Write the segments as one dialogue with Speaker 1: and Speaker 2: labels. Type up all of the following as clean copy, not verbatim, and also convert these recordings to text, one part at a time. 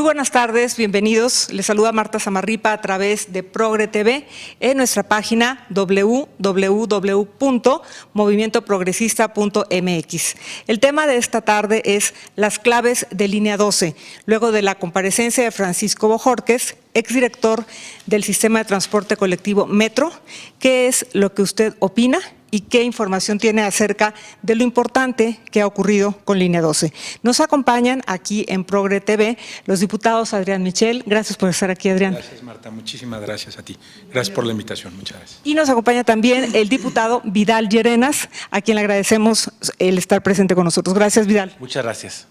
Speaker 1: Muy buenas tardes, bienvenidos. Les saluda Marta Zamarripa a través de Progre TV en nuestra página www.movimientoprogresista.mx. El tema de esta tarde es las claves de Línea 12, luego de la comparecencia de Francisco Bojórquez, exdirector del Sistema de Transporte Colectivo Metro. ¿Qué es lo que usted opina y qué información tiene acerca de lo importante que ha ocurrido con Línea 12? Nos acompañan aquí en Progre TV los diputados Adrián Michel. Gracias por estar aquí, Adrián.
Speaker 2: Gracias, Marta. Muchísimas gracias a ti. Gracias por la invitación. Muchas gracias.
Speaker 1: Y nos acompaña también el diputado Vidal Llerenas, a quien le agradecemos el estar presente con nosotros. Gracias, Vidal.
Speaker 3: Muchas gracias.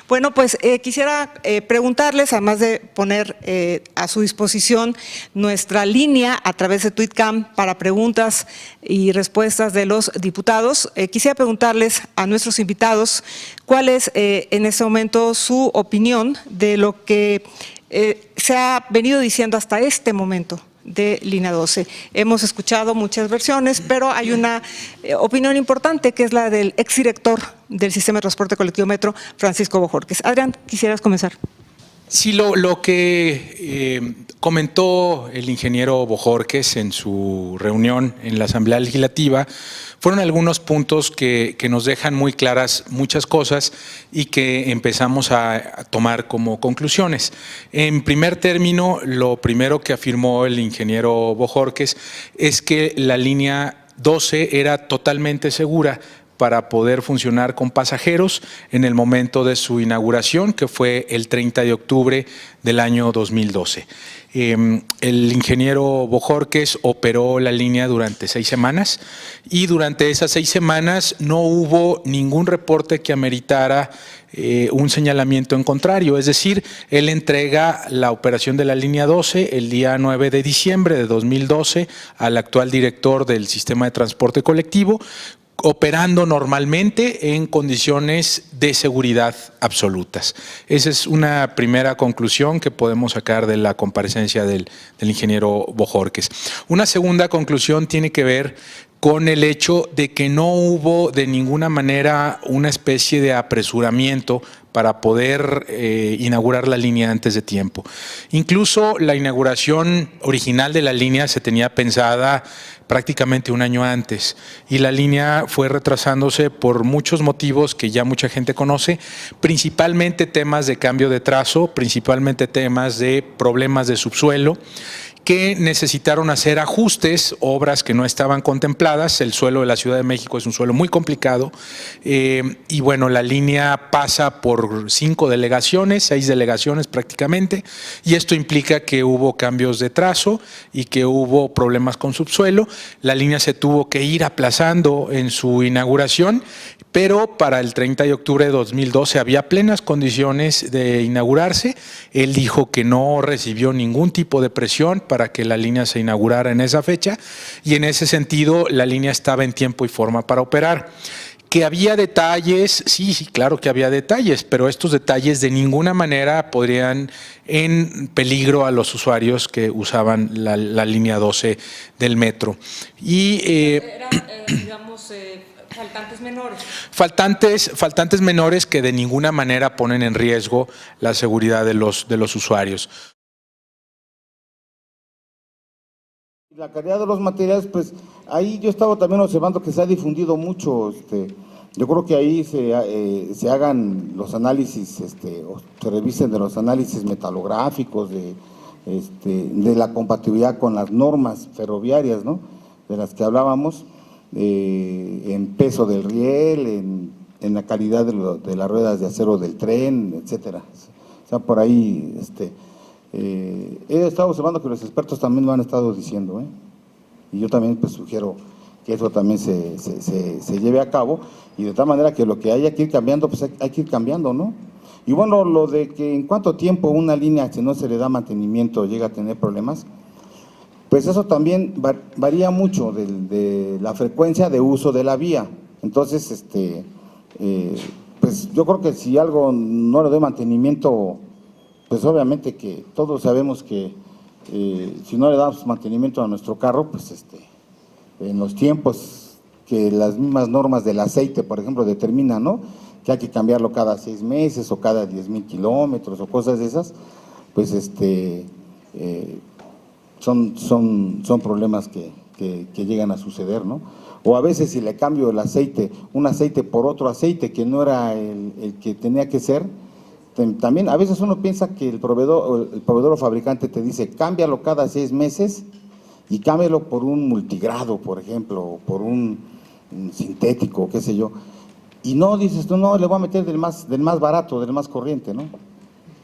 Speaker 1: Bueno, pues quisiera preguntarles, además de poner a su disposición nuestra línea a través de TweetCam para preguntas y respuestas de los diputados, quisiera preguntarles a nuestros invitados cuál es en este momento su opinión de lo que se ha venido diciendo hasta este momento de Línea 12. Hemos escuchado muchas versiones, pero hay una opinión importante que es la del exdirector del Sistema de Transporte Colectivo Metro, Francisco Bojórquez. Adrián, ¿quisieras comenzar?
Speaker 2: Sí, lo que comentó el ingeniero Bojórquez en su reunión en la Asamblea Legislativa fueron algunos puntos que nos dejan muy claras muchas cosas y que empezamos a tomar como conclusiones. En primer término, lo primero que afirmó el ingeniero Bojórquez es que la línea 12 era totalmente segura para poder funcionar con pasajeros en el momento de su inauguración, que fue el 30 de octubre del año 2012. El ingeniero Bojórquez operó la línea durante 6 semanas y durante esas 6 semanas no hubo ningún reporte que ameritara un señalamiento en contrario, es decir, él entrega la operación de la línea 12 el día 9 de diciembre de 2012 al actual director del Sistema de Transporte Colectivo, operando normalmente en condiciones de seguridad absolutas. Esa es una primera conclusión que podemos sacar de la comparecencia del ingeniero Bojórquez. Una segunda conclusión tiene que ver con el hecho de que no hubo de ninguna manera una especie de apresuramiento para poder inaugurar la línea antes de tiempo. Incluso la inauguración original de la línea se tenía pensada prácticamente un año antes y la línea fue retrasándose por muchos motivos que ya mucha gente conoce, principalmente temas de cambio de trazo, principalmente temas de problemas de subsuelo, que necesitaron hacer ajustes, obras que no estaban contempladas. El suelo de la Ciudad de México es un suelo muy complicado y bueno, la línea pasa por 5 delegaciones, 6 delegaciones prácticamente, y esto implica que hubo cambios de trazo y que hubo problemas con subsuelo. La línea se tuvo que ir aplazando en su inauguración, pero para el 30 de octubre de 2012 había plenas condiciones de inaugurarse. Él dijo que no recibió ningún tipo de presión para que la línea se inaugurara en esa fecha y en ese sentido la línea estaba en tiempo y forma para operar. Que había detalles, sí, claro que había detalles, pero estos detalles de ninguna manera podrían en peligro a los usuarios que usaban la línea 12 del metro. Y
Speaker 1: digamos, faltantes menores.
Speaker 2: Faltantes menores que de ninguna manera ponen en riesgo la seguridad de los usuarios.
Speaker 4: La calidad de los materiales, pues ahí yo estaba también observando que se ha difundido mucho, yo creo que ahí se hagan los análisis, o se revisen de los análisis metalográficos, de la compatibilidad con las normas ferroviarias, ¿no?, de las que hablábamos, en peso del riel, en la calidad de las ruedas de acero del tren, etcétera. O sea, por ahí, he estado observando que los expertos también lo han estado diciendo, y yo también pues sugiero que eso también se lleve a cabo, y de tal manera que lo que haya que ir cambiando, pues hay que ir cambiando, ¿no? Y bueno, lo de que en cuánto tiempo una línea, si no se le da mantenimiento, llega a tener problemas, pues eso también varía mucho de la frecuencia de uso de la vía. Entonces, pues yo creo que si algo no le doy mantenimiento, pues obviamente que todos sabemos que si no le damos mantenimiento a nuestro carro, pues en los tiempos que las mismas normas del aceite, por ejemplo, determinan, ¿no?, que hay que cambiarlo cada 6 meses o cada 10,000 kilómetros o cosas de esas, pues son problemas que llegan a suceder, ¿no? O a veces si le cambio el aceite, un aceite por otro aceite que no era el que tenía que ser, también a veces uno piensa que el proveedor o fabricante te dice, cámbialo cada 6 meses y cámbialo por un multigrado, por ejemplo, o por un sintético, qué sé yo. Y no, dices tú, no, le voy a meter del más barato, del más corriente, ¿no?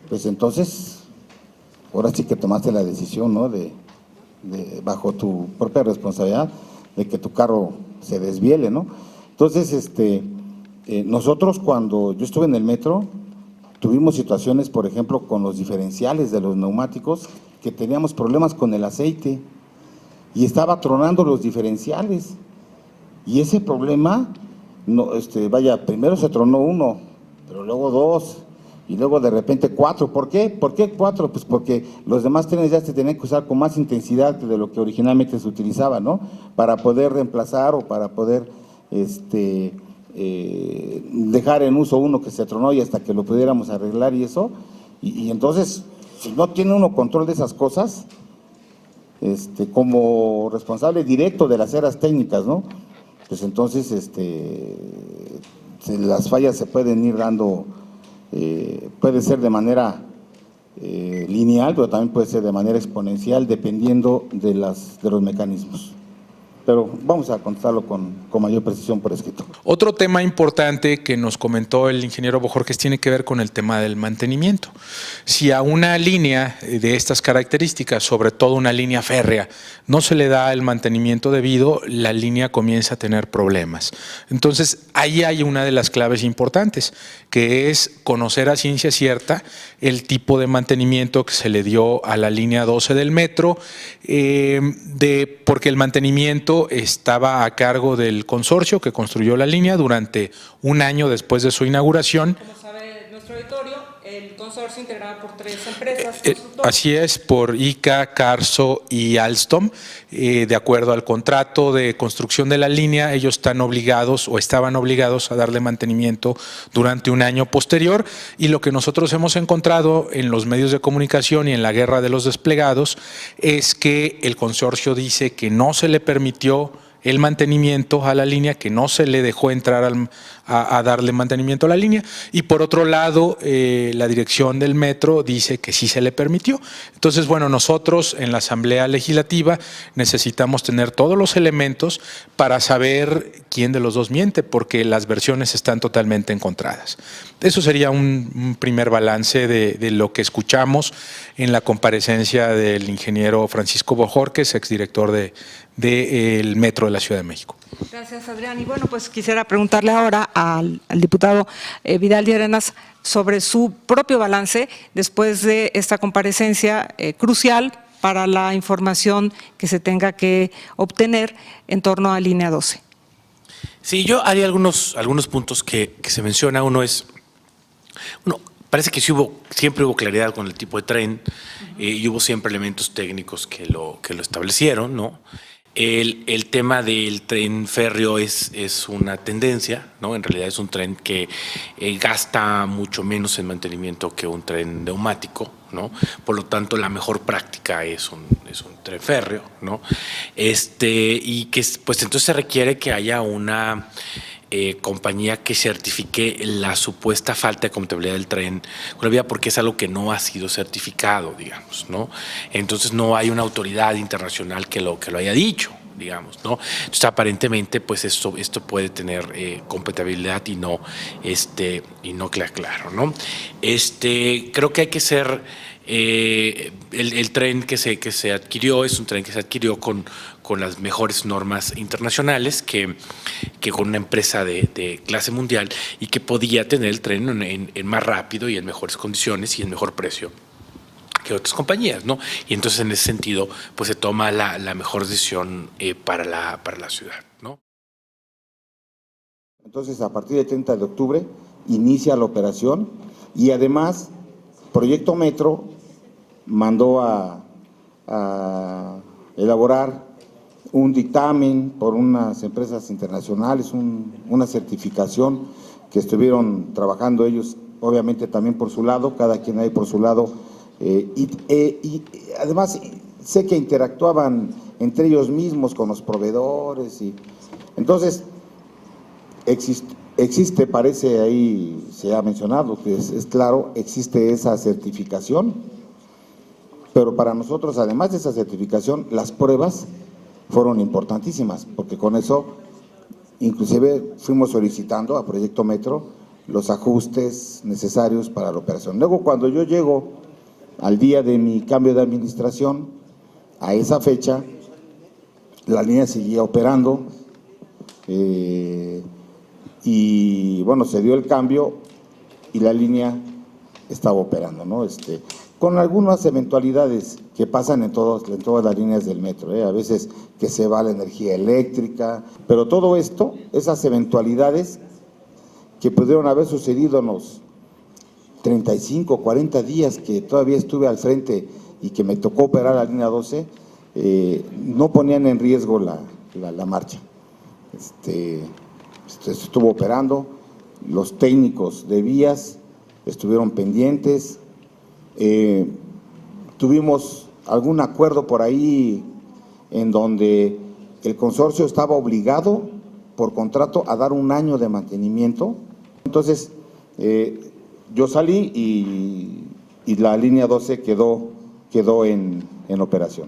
Speaker 4: Pues entonces, ahora sí que tomaste la decisión, ¿no? De bajo tu propia responsabilidad, de que tu carro se desviele, ¿no? Entonces, nosotros cuando yo estuve en el metro, tuvimos situaciones, por ejemplo, con los diferenciales de los neumáticos, que teníamos problemas con el aceite y estaba tronando los diferenciales. Y ese problema, no, primero se tronó uno, pero luego 2, y luego de repente 4. ¿Por qué? ¿Por qué 4? Pues porque los demás trenes ya se tenían que usar con más intensidad de lo que originalmente se utilizaba, ¿no? Para poder reemplazar o para poder dejar en uso uno que se tronó y hasta que lo pudiéramos arreglar y eso. Y entonces, si no tiene uno control de esas cosas, como responsable directo de las eras técnicas, ¿no? Pues entonces las fallas se pueden ir dando, puede ser de manera lineal, pero también puede ser de manera exponencial, dependiendo de los mecanismos. Pero vamos a contestarlo con mayor precisión por escrito.
Speaker 2: Otro tema importante que nos comentó el ingeniero Bojorquez tiene que ver con el tema del mantenimiento. Si a una línea de estas características, sobre todo una línea férrea, no se le da el mantenimiento debido, la línea comienza a tener problemas. Entonces, ahí hay una de las claves importantes, que es conocer a ciencia cierta el tipo de mantenimiento que se le dio a la línea 12 del metro, porque el mantenimiento estaba a cargo del consorcio que construyó la línea durante un año después de su inauguración.
Speaker 1: Como sabe nuestro auditorio, el consorcio integrado por 3 empresas.
Speaker 2: Así es, por ICA, Carso y Alstom. De acuerdo al contrato de construcción de la línea, ellos están obligados o estaban obligados a darle mantenimiento durante un año posterior, y lo que nosotros hemos encontrado en los medios de comunicación y en la guerra de los desplegados es que el consorcio dice que no se le permitió el mantenimiento a la línea, que no se le dejó entrar a darle mantenimiento a la línea, y por otro lado la dirección del metro dice que sí se le permitió. Entonces, bueno, nosotros en la Asamblea Legislativa necesitamos tener todos los elementos para saber quién de los dos miente, porque las versiones están totalmente encontradas. Eso sería un primer balance de lo que escuchamos en la comparecencia del ingeniero Francisco Bojorquez, exdirector del Metro de la Ciudad de México.
Speaker 1: Gracias, Adrián. Y bueno, pues quisiera preguntarle ahora al diputado Vidal de Arenas sobre su propio balance después de esta comparecencia crucial para la información que se tenga que obtener en torno a línea 12.
Speaker 3: Sí, yo haría algunos puntos que se menciona. Uno, parece que siempre hubo claridad con el tipo de tren y hubo siempre elementos técnicos que lo establecieron, ¿no? El tema del tren férreo es una tendencia, ¿no? En realidad es un tren que gasta mucho menos en mantenimiento que un tren neumático, ¿no? Por lo tanto, la mejor práctica es un tren férreo, ¿no? Y que pues entonces se requiere que haya una compañía que certifique la supuesta falta de compatibilidad del tren con la vía, porque es algo que no ha sido certificado, digamos, ¿no? Entonces no hay una autoridad internacional que lo haya dicho, digamos, ¿no? Entonces aparentemente pues esto puede tener compatibilidad y no queda claro, ¿no? Creo que hay que ser el tren que se adquirió es un tren que se adquirió con las mejores normas internacionales, que con una empresa de clase mundial, y que podía tener el tren en más rápido y en mejores condiciones y en mejor precio que otras compañías, ¿no? Y entonces en ese sentido pues se toma la mejor decisión para la ciudad, ¿no?
Speaker 4: Entonces, a partir del 30 de octubre inicia la operación, y además Proyecto Metro mandó a elaborar un dictamen por unas empresas internacionales, una certificación que estuvieron trabajando ellos, obviamente también por su lado, cada quien ahí por su lado, y además sé que interactuaban entre ellos mismos con los proveedores, y entonces existe, parece ahí se ha mencionado, que es claro, existe esa certificación, pero para nosotros, además de esa certificación, las pruebas fueron importantísimas, porque con eso inclusive fuimos solicitando a Proyecto Metro los ajustes necesarios para la operación. Luego, cuando yo llego al día de mi cambio de administración, a esa fecha, la línea seguía operando, y bueno, se dio el cambio y la línea estaba operando, ¿no? Con algunas eventualidades que pasan en todas las líneas del metro, a veces que se va la energía eléctrica, pero todo esto, esas eventualidades que pudieron haber sucedido en los 35, 40 días que todavía estuve al frente y que me tocó operar la línea 12, no ponían en riesgo la marcha. Estuvo operando, los técnicos de vías estuvieron pendientes, tuvimos algún acuerdo por ahí en donde el consorcio estaba obligado por contrato a dar un año de mantenimiento. Entonces, yo salí y la línea 12 quedó en operación.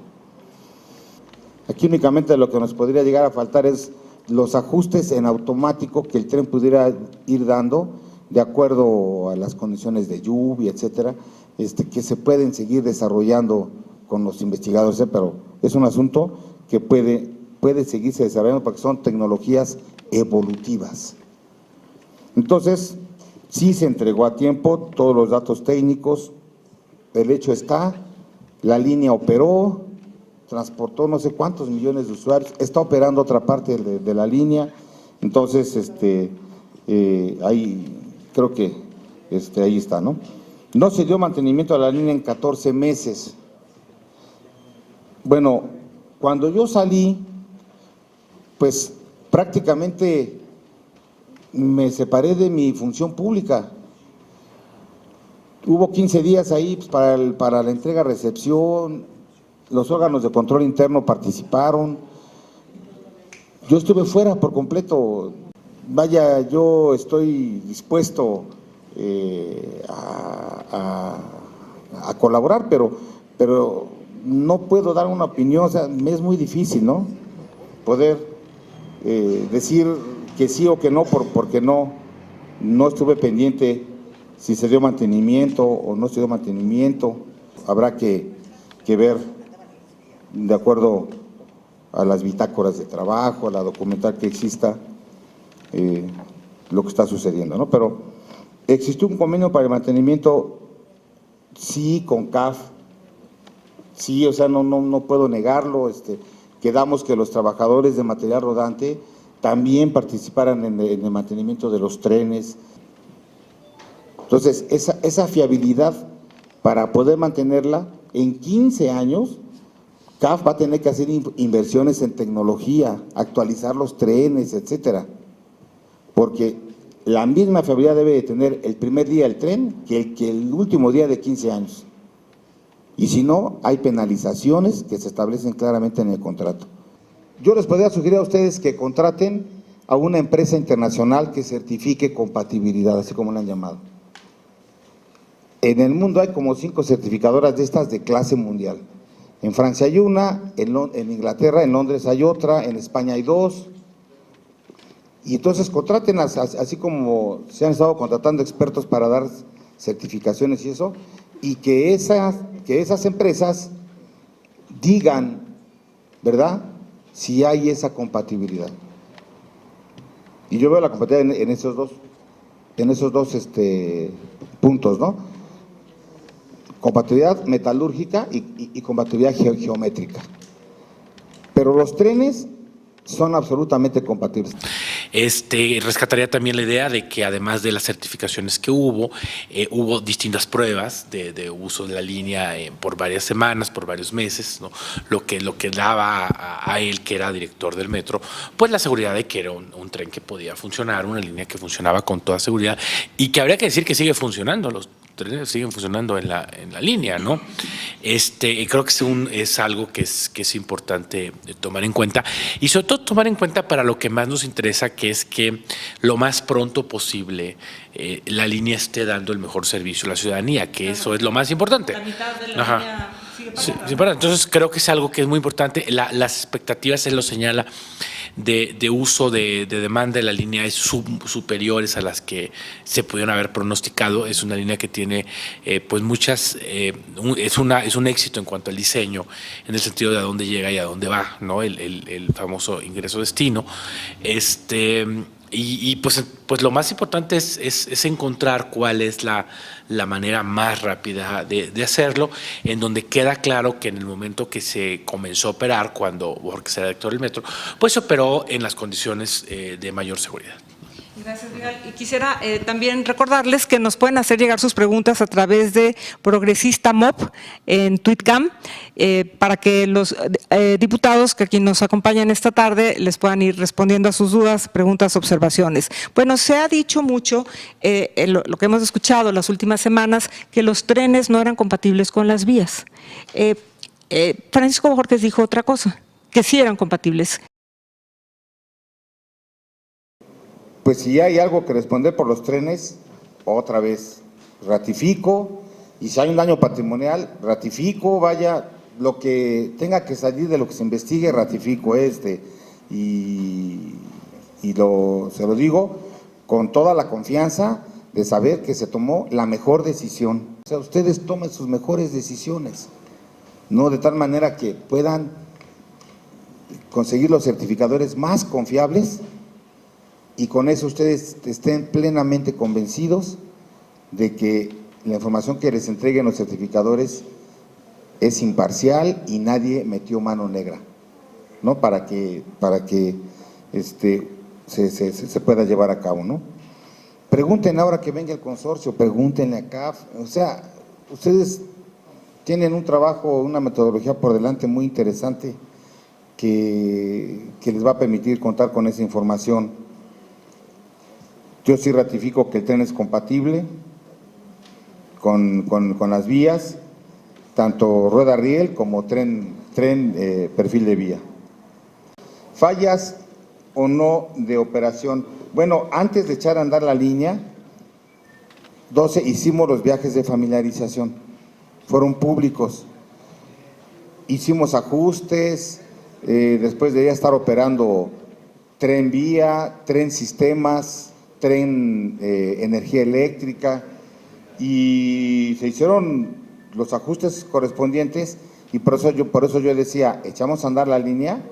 Speaker 4: Aquí únicamente lo que nos podría llegar a faltar es los ajustes en automático que el tren pudiera ir dando de acuerdo a las condiciones de lluvia, etcétera, que se pueden seguir desarrollando con los investigadores, pero es un asunto que puede seguirse desarrollando porque son tecnologías evolutivas. Entonces, sí se entregó a tiempo todos los datos técnicos, el hecho está, la línea operó, transportó no sé cuántos millones de usuarios, está operando otra parte de la línea, entonces ahí creo que ahí está, ¿no? No se dio mantenimiento a la línea en 14 meses. Bueno, cuando yo salí, pues prácticamente me separé de mi función pública. Hubo 15 días ahí pues, para la entrega-recepción, los órganos de control interno participaron, yo estuve fuera por completo. Vaya, yo estoy dispuesto a colaborar, pero no puedo dar una opinión, o sea, me es muy difícil, ¿no? Poder decir que sí o que no, porque no estuve pendiente si se dio mantenimiento o no se dio mantenimiento. Habrá que ver, de acuerdo a las bitácoras de trabajo, a la documental que exista, lo que está sucediendo, ¿no? Pero existió un convenio para el mantenimiento, sí, con CAF, sí, o sea, no puedo negarlo, quedamos que los trabajadores de material rodante también participaran en el mantenimiento de los trenes. Entonces, esa fiabilidad, para poder mantenerla, en 15 años, CAF va a tener que hacer inversiones en tecnología, actualizar los trenes, etcétera, porque la misma fiabilidad debe de tener el primer día del tren que el último día de 15 años. Y si no, hay penalizaciones que se establecen claramente en el contrato. Yo les podría sugerir a ustedes que contraten a una empresa internacional que certifique compatibilidad, así como la han llamado. En el mundo hay como 5 certificadoras de estas de clase mundial. En Francia hay una, en Inglaterra, en Londres hay otra, en España hay 2. Y entonces contraten, así como se han estado contratando expertos para dar certificaciones y eso, y que esas empresas digan, ¿verdad?, si hay esa compatibilidad. Y yo veo la compatibilidad en esos dos puntos, ¿no? Compatibilidad metalúrgica y compatibilidad geométrica. Pero los trenes son absolutamente compatibles.
Speaker 3: Rescataría también la idea de que además de las certificaciones que hubo distintas pruebas de uso de la línea por varias semanas, por varios meses, ¿no? Lo que daba a él, que era director del metro, pues la seguridad de que era un tren que podía funcionar, una línea que funcionaba con toda seguridad y que habría que decir que sigue funcionando. Los trenes siguen funcionando en la línea, ¿no? Y creo que es algo que es importante tomar en cuenta y sobre todo tomar en cuenta para lo que más nos interesa, que es que lo más pronto posible la línea esté dando el mejor servicio a la ciudadanía, que eso es lo más importante.
Speaker 1: La mitad de la
Speaker 3: Ajá.
Speaker 1: línea sigue
Speaker 3: Sí,
Speaker 1: parada.
Speaker 3: sí, entonces creo que es algo que es muy importante. Las expectativas, él lo señala, de uso de demanda de la línea es superiores a las que se pudieron haber pronosticado. Es una línea que tiene pues muchas, es un éxito en cuanto al diseño, en el sentido de a dónde llega y a dónde va, ¿no? El famoso ingreso-destino. Y pues lo más importante es encontrar cuál es la manera más rápida de hacerlo, en donde queda claro que en el momento que se comenzó a operar, cuando Borges era director del metro, pues se operó en las condiciones de mayor seguridad.
Speaker 1: Gracias, Vidal. Y quisiera también recordarles que nos pueden hacer llegar sus preguntas a través de Progresista Mop en Tweetcam, para que los diputados que aquí nos acompañan esta tarde les puedan ir respondiendo a sus dudas, preguntas, observaciones. Bueno, se ha dicho mucho, lo que hemos escuchado las últimas semanas, que los trenes no eran compatibles con las vías. Francisco Bojorquez dijo otra cosa, que sí eran compatibles.
Speaker 4: Pues si hay algo que responder por los trenes, otra vez ratifico, y si hay un daño patrimonial, ratifico, vaya, lo que tenga que salir de lo que se investigue, ratifico y se lo digo con toda la confianza de saber que se tomó la mejor decisión. O sea, ustedes tomen sus mejores decisiones, no de tal manera que puedan conseguir los certificadores más confiables, y con eso ustedes estén plenamente convencidos de que la información que les entreguen los certificadores es imparcial y nadie metió mano negra, ¿no? Para que se pueda llevar a cabo, ¿no? Pregunten ahora que venga el consorcio, pregúntenle a CAF, o sea, ustedes tienen un trabajo, una metodología por delante muy interesante que les va a permitir contar con esa información. Yo sí ratifico que el tren es compatible con las vías, tanto rueda-riel como tren perfil de vía. ¿Fallas o no de operación? Bueno, antes de echar a andar la línea 12 hicimos los viajes de familiarización, fueron públicos. Hicimos ajustes, después de ya estar operando tren vía, tren sistemas, tren energía eléctrica, y se hicieron los ajustes correspondientes, y por eso yo decía, echamos a andar la línea,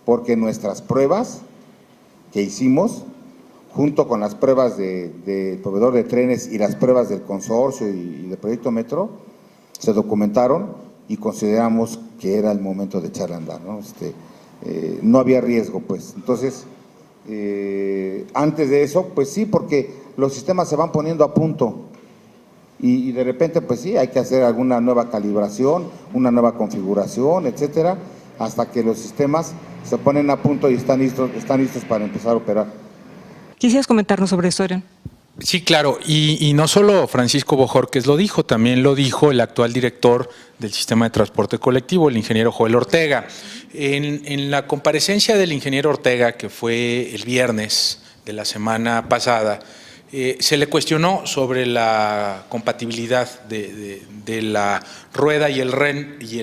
Speaker 4: porque nuestras pruebas que hicimos, junto con las pruebas del proveedor de trenes y las pruebas del consorcio y del proyecto Metro, se documentaron y consideramos que era el momento de echarla a andar, ¿no? No había riesgo, pues. Entonces, antes de eso, pues sí, porque los sistemas se van poniendo a punto y de repente, pues sí, hay que hacer alguna nueva calibración, una nueva configuración, etcétera, hasta que los sistemas se ponen a punto y están listos para empezar a operar.
Speaker 1: ¿Quisieras comentarnos sobre esto, Adrián?
Speaker 2: Sí, claro, y no solo Francisco Bojorquez lo dijo, también lo dijo el actual director del sistema de transporte colectivo, el ingeniero Joel Ortega. En la comparecencia del ingeniero Ortega, que fue el viernes de la semana pasada, se le cuestionó sobre la compatibilidad de la rueda y el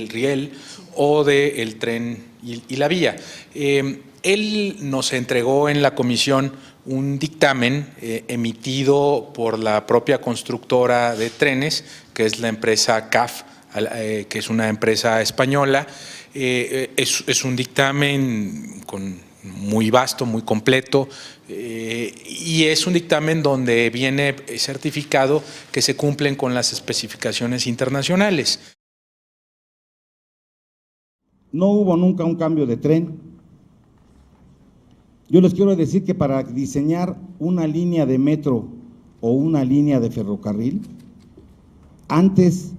Speaker 2: riel o del tren y la vía. Él nos entregó en la comisión un dictamen emitido por la propia constructora de trenes, que es la empresa CAF, que es una empresa española. Es un dictamen muy vasto, muy completo, y es un dictamen donde viene certificado que se cumplen con las especificaciones internacionales.
Speaker 4: No hubo nunca un cambio de tren, Yo les quiero decir que para diseñar una línea de metro o una línea de ferrocarril, antes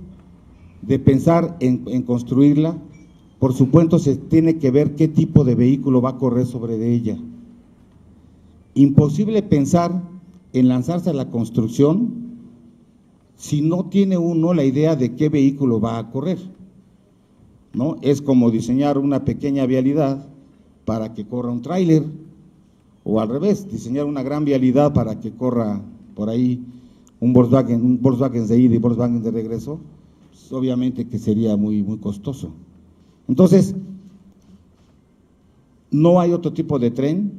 Speaker 4: de pensar en construirla, por supuesto se tiene que ver qué tipo de vehículo va a correr sobre de ella. Imposible pensar en lanzarse a la construcción si no tiene uno la idea de qué vehículo va a correr, ¿no? Es como diseñar una pequeña vialidad para que corra un tráiler, o al revés, diseñar una gran vialidad para que corra por ahí un Volkswagen de ida y Volkswagen de regreso, pues obviamente que sería muy costoso. Entonces, no hay otro tipo de tren,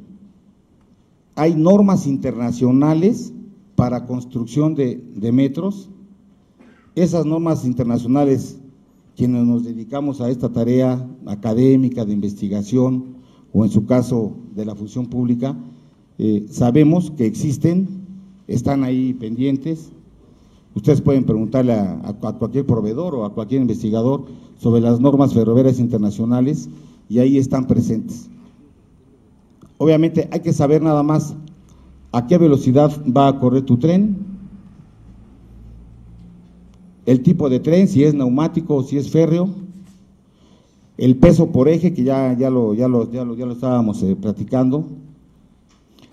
Speaker 4: hay normas internacionales para construcción de metros. Esas normas internacionales, quienes nos dedicamos a esta tarea académica de investigación, o en su caso de la función pública, sabemos que existen, están ahí pendientes. Ustedes pueden preguntarle a cualquier proveedor o a cualquier investigador sobre las normas ferroviarias internacionales y ahí están presentes. Obviamente hay que saber nada más a qué velocidad va a correr tu tren, el tipo de tren, si es neumático o si es férreo, el peso por eje, que ya lo estábamos platicando,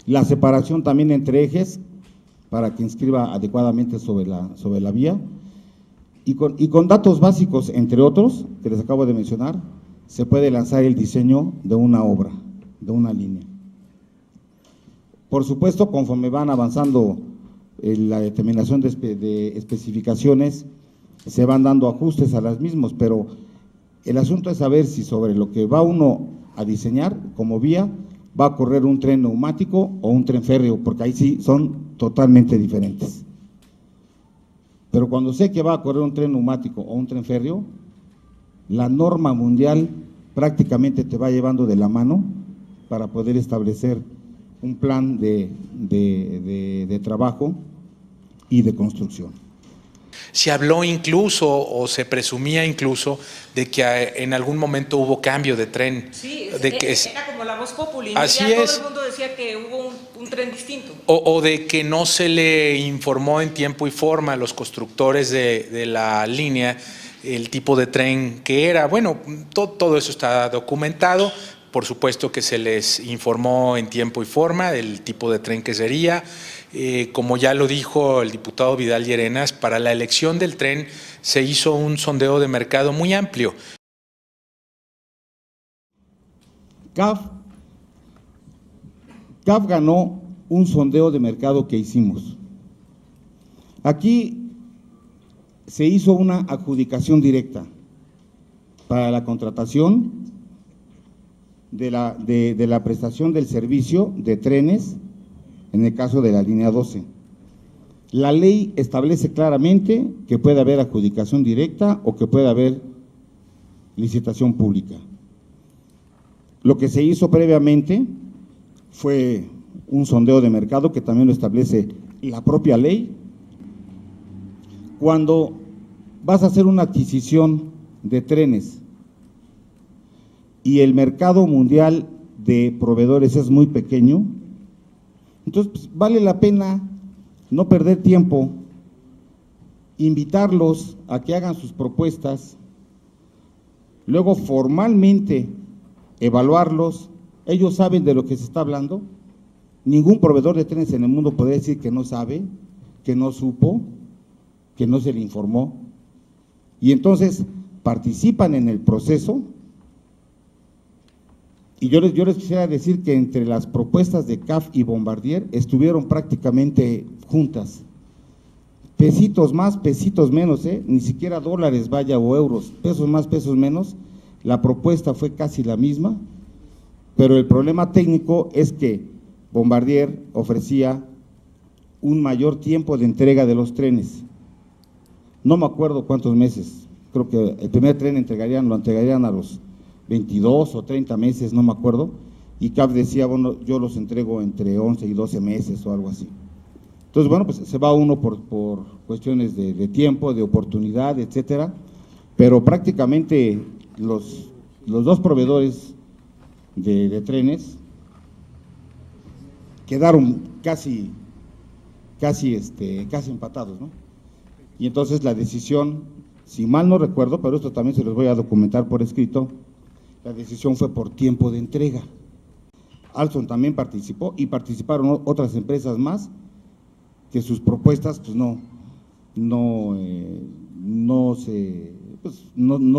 Speaker 4: la separación también entre ejes, para que inscriba adecuadamente sobre la vía, y con datos básicos, entre otros, que les acabo de mencionar, se puede lanzar el diseño de una obra, de una línea. Por supuesto, conforme van avanzando la determinación de especificaciones, se van dando ajustes a las mismas, pero el asunto es saber si sobre lo que va uno a diseñar como vía va a correr un tren neumático o un tren férreo, porque ahí sí son totalmente diferentes. Pero cuando sé que va a correr un tren neumático o un tren férreo, la norma mundial prácticamente te va llevando de la mano para poder establecer un plan de trabajo y de construcción.
Speaker 2: Se habló incluso, o se presumía incluso, de que en algún momento hubo cambio de tren.
Speaker 1: Sí,
Speaker 2: era
Speaker 1: como la voz populi, ¿no?
Speaker 2: Así
Speaker 1: ya
Speaker 2: es.
Speaker 1: Todo el mundo decía que hubo un tren distinto.
Speaker 2: O de que no se le informó en tiempo y forma a los constructores de la línea el tipo de tren que era. Bueno, todo eso está documentado. Por supuesto que se les informó en tiempo y forma del tipo de tren que sería. Como ya lo dijo el diputado Vidal Llerenas, para la elección del tren se hizo un sondeo de mercado muy amplio.
Speaker 4: CAF ganó un sondeo de mercado que hicimos. Aquí se hizo una adjudicación directa para la contratación de la prestación del servicio de trenes, en el caso de la línea 12. La ley establece claramente que puede haber adjudicación directa o que puede haber licitación pública. Lo que se hizo previamente fue un sondeo de mercado que también lo establece la propia ley. Cuando vas a hacer una adquisición de trenes y el mercado mundial de proveedores es muy pequeño, entonces pues, vale la pena no perder tiempo, invitarlos a que hagan sus propuestas, luego formalmente evaluarlos. Ellos saben de lo que se está hablando. Ningún proveedor de trenes en el mundo puede decir que no sabe, que no supo, que no se le informó. Y entonces participan en el proceso. Y yo les quisiera decir que entre las propuestas de CAF y Bombardier estuvieron prácticamente juntas. Pesitos más, pesitos menos, ni siquiera dólares, vaya, o euros, pesos más, pesos menos, la propuesta fue casi la misma, pero el problema técnico es que Bombardier ofrecía un mayor tiempo de entrega de los trenes. No me acuerdo cuántos meses, creo que el primer tren lo entregarían a los 22 o 30 meses, no me acuerdo, y CAF decía, bueno, yo los entrego entre 11 y 12 meses o algo así. Entonces, bueno, pues se va uno por cuestiones de tiempo, de oportunidad, etcétera, pero prácticamente los dos proveedores de trenes quedaron casi empatados, ¿no? Y entonces la decisión, si mal no recuerdo, pero esto también se los voy a documentar por escrito, la decisión fue por tiempo de entrega. Alstom también participó y participaron otras empresas más que sus propuestas pues no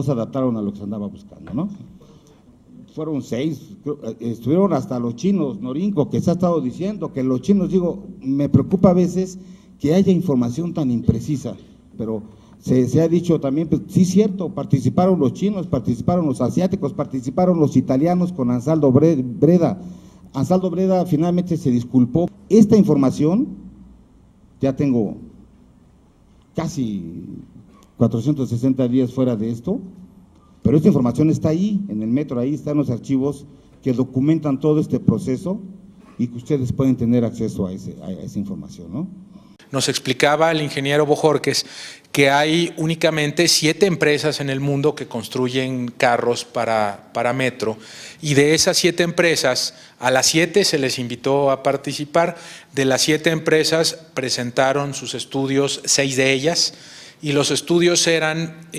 Speaker 4: se adaptaron a lo que se andaba buscando, ¿no? Fueron 6, estuvieron hasta los chinos, Norinco, que se ha estado diciendo que los chinos, digo, me preocupa a veces que haya información tan imprecisa, pero se ha dicho también, pues, sí, cierto, participaron los chinos, participaron los asiáticos, participaron los italianos con Ansaldo Breda. Ansaldo Breda finalmente se disculpó. Esta información, ya tengo casi 460 días fuera de esto, pero esta información está ahí, en el metro, ahí están los archivos que documentan todo este proceso y que ustedes pueden tener acceso a esa información, ¿no?
Speaker 2: Nos explicaba el ingeniero Bojorquez que hay únicamente 7 empresas en el mundo que construyen carros para metro, y de esas 7 empresas, a las 7 se les invitó a participar. De las 7 empresas presentaron sus estudios, 6 de ellas, y los estudios eran,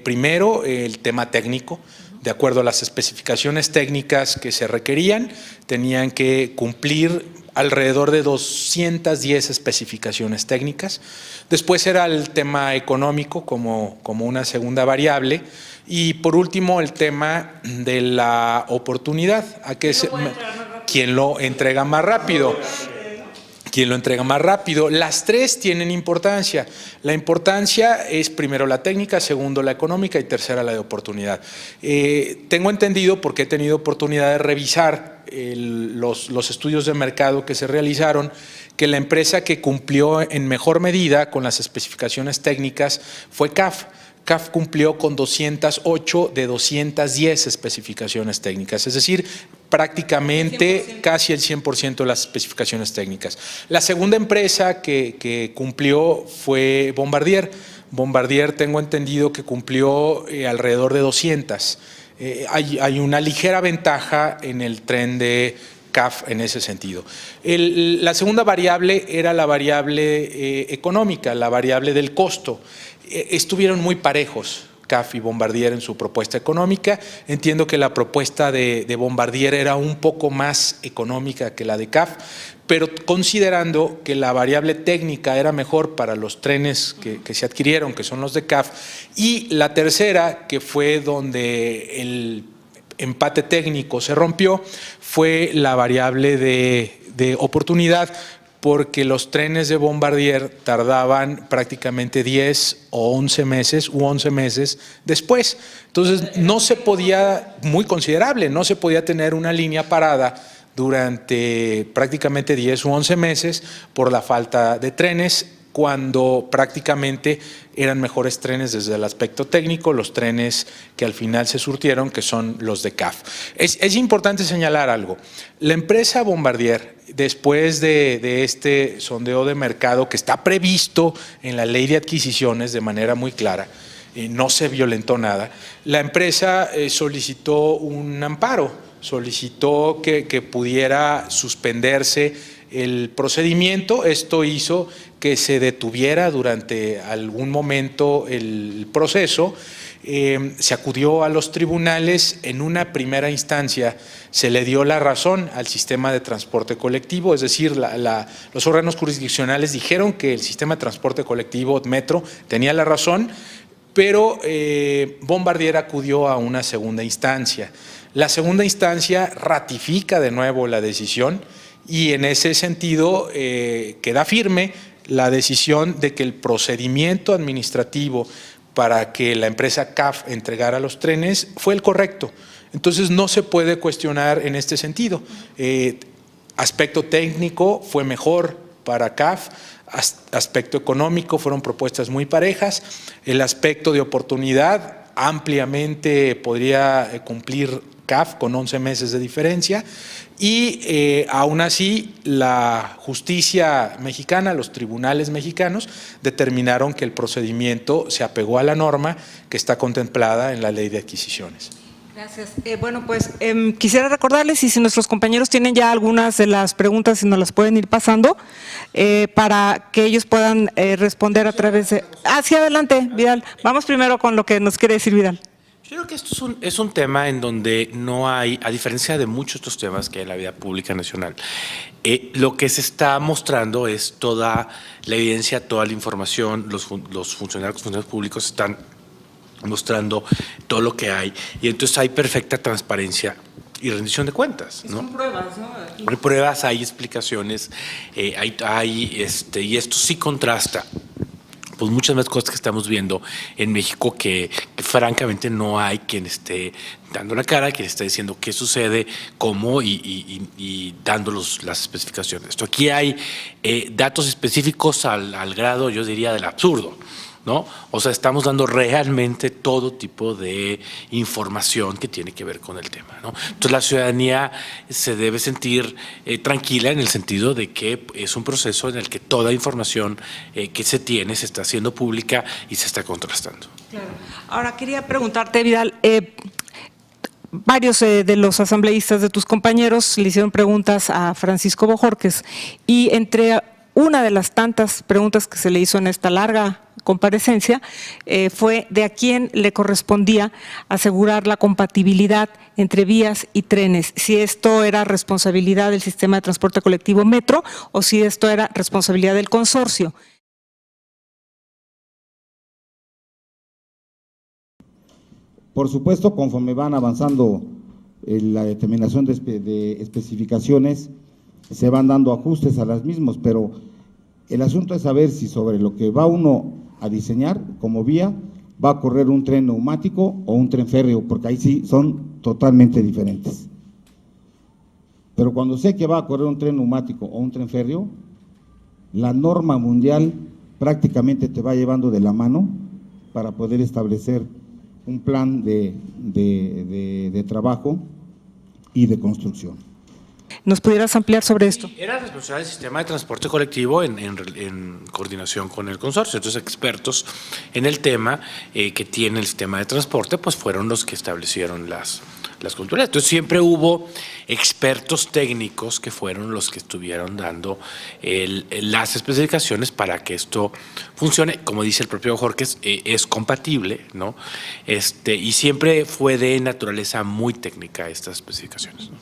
Speaker 2: primero, el tema técnico. De acuerdo a las especificaciones técnicas que se requerían, tenían que cumplir alrededor de 210 especificaciones técnicas. Después era el tema económico como una segunda variable, y por último el tema de la oportunidad. ¿Quién lo entrega más rápido? ¿Quién lo entrega más rápido? Las 3 tienen importancia. La importancia es primero la técnica, segundo la económica y tercera la de oportunidad. Tengo entendido, porque he tenido oportunidad de revisar los estudios de mercado que se realizaron, que la empresa que cumplió en mejor medida con las especificaciones técnicas fue CAF. CAF cumplió con 208 de 210 especificaciones técnicas, es decir, prácticamente casi el 100% de las especificaciones técnicas. La segunda empresa que cumplió fue Bombardier. Bombardier, tengo entendido que cumplió alrededor de 200. Hay una ligera ventaja en el tren de CAF en ese sentido. La segunda variable era la variable económica, la variable del costo. Estuvieron muy parejos CAF y Bombardier en su propuesta económica. Entiendo que la propuesta de Bombardier era un poco más económica que la de CAF, pero considerando que la variable técnica era mejor para los trenes que se adquirieron, que son los de CAF, y la tercera, que fue donde el empate técnico se rompió, fue la variable de oportunidad, porque los trenes de Bombardier tardaban prácticamente 10 o 11 meses u 11 meses después. Entonces no se podía, muy considerable, no se podía tener una línea parada durante prácticamente 10 u 11 meses por la falta de trenes, cuando prácticamente eran mejores trenes desde el aspecto técnico, los trenes que al final se surtieron, que son los de CAF. Es importante señalar algo. La empresa Bombardier, después de este sondeo de mercado que está previsto en la ley de adquisiciones de manera muy clara, no se violentó nada, la empresa solicitó un amparo, solicitó que pudiera suspenderse el procedimiento. Esto hizo que se detuviera durante algún momento el proceso. Se acudió a los tribunales. En una primera instancia se le dio la razón al sistema de transporte colectivo, es decir, los órganos jurisdiccionales dijeron que el sistema de transporte colectivo Metro tenía la razón, pero Bombardier acudió a una segunda instancia. La segunda instancia ratifica de nuevo la decisión, y en ese sentido queda firme la decisión de que el procedimiento administrativo para que la empresa CAF entregara los trenes fue el correcto. Entonces no se puede cuestionar en este sentido. Aspecto técnico fue mejor para CAF, aspecto económico fueron propuestas muy parejas, el aspecto de oportunidad ampliamente podría cumplir CAF con 11 meses de diferencia, y aún así la justicia mexicana, los tribunales mexicanos determinaron que el procedimiento se apegó a la norma que está contemplada en la ley de adquisiciones.
Speaker 1: Gracias. Bueno, pues quisiera recordarles, y si nuestros compañeros tienen ya algunas de las preguntas y nos las pueden ir pasando, para que ellos puedan responder a través de… Sí, adelante, Vidal. Vamos primero con lo que nos quiere decir Vidal.
Speaker 3: Yo creo que esto es un tema en donde no hay, a diferencia de muchos otros temas que hay en la vida pública nacional, lo que se está mostrando es toda la evidencia, toda la información, los funcionarios públicos están mostrando todo lo que hay y entonces hay perfecta transparencia y rendición de cuentas, ¿no?
Speaker 1: Son pruebas, ¿no?
Speaker 3: Hay pruebas, hay explicaciones, y esto sí contrasta pues muchas más cosas que estamos viendo en México que francamente no hay quien esté dando la cara, quien esté diciendo qué sucede, cómo y dando las especificaciones. Esto aquí hay datos específicos al grado, yo diría, del absurdo, ¿no? O sea, estamos dando realmente todo tipo de información que tiene que ver con el tema, ¿no? Entonces la ciudadanía se debe sentir tranquila en el sentido de que es un proceso en el que toda información que se tiene se está haciendo pública y se está contrastando.
Speaker 1: Claro. Ahora quería preguntarte, Vidal, varios de los asambleístas de tus compañeros le hicieron preguntas a Francisco Bojorquez y entre una de las tantas preguntas que se le hizo en esta larga comparecencia fue de a quién le correspondía asegurar la compatibilidad entre vías y trenes, si esto era responsabilidad del sistema de transporte colectivo Metro o si esto era responsabilidad del consorcio.
Speaker 4: Por supuesto, conforme van avanzando la determinación de especificaciones, se van dando ajustes a las mismas, pero el asunto es saber si sobre lo que va uno a diseñar como vía va a correr un tren neumático o un tren férreo, porque ahí sí son totalmente diferentes. Pero cuando sé que va a correr un tren neumático o un tren férreo, la norma mundial prácticamente te va llevando de la mano para poder establecer un plan de trabajo y de construcción.
Speaker 1: ¿Nos pudieras ampliar sobre esto?
Speaker 3: Era responsable del sistema de transporte colectivo en coordinación con el consorcio. Entonces, expertos en el tema que tiene el sistema de transporte, pues fueron los que establecieron las culturas. Entonces, siempre hubo expertos técnicos que fueron los que estuvieron dando las especificaciones para que esto funcione. Como dice el propio Jorge, es compatible, ¿no? Y siempre fue de naturaleza muy técnica estas especificaciones, ¿no?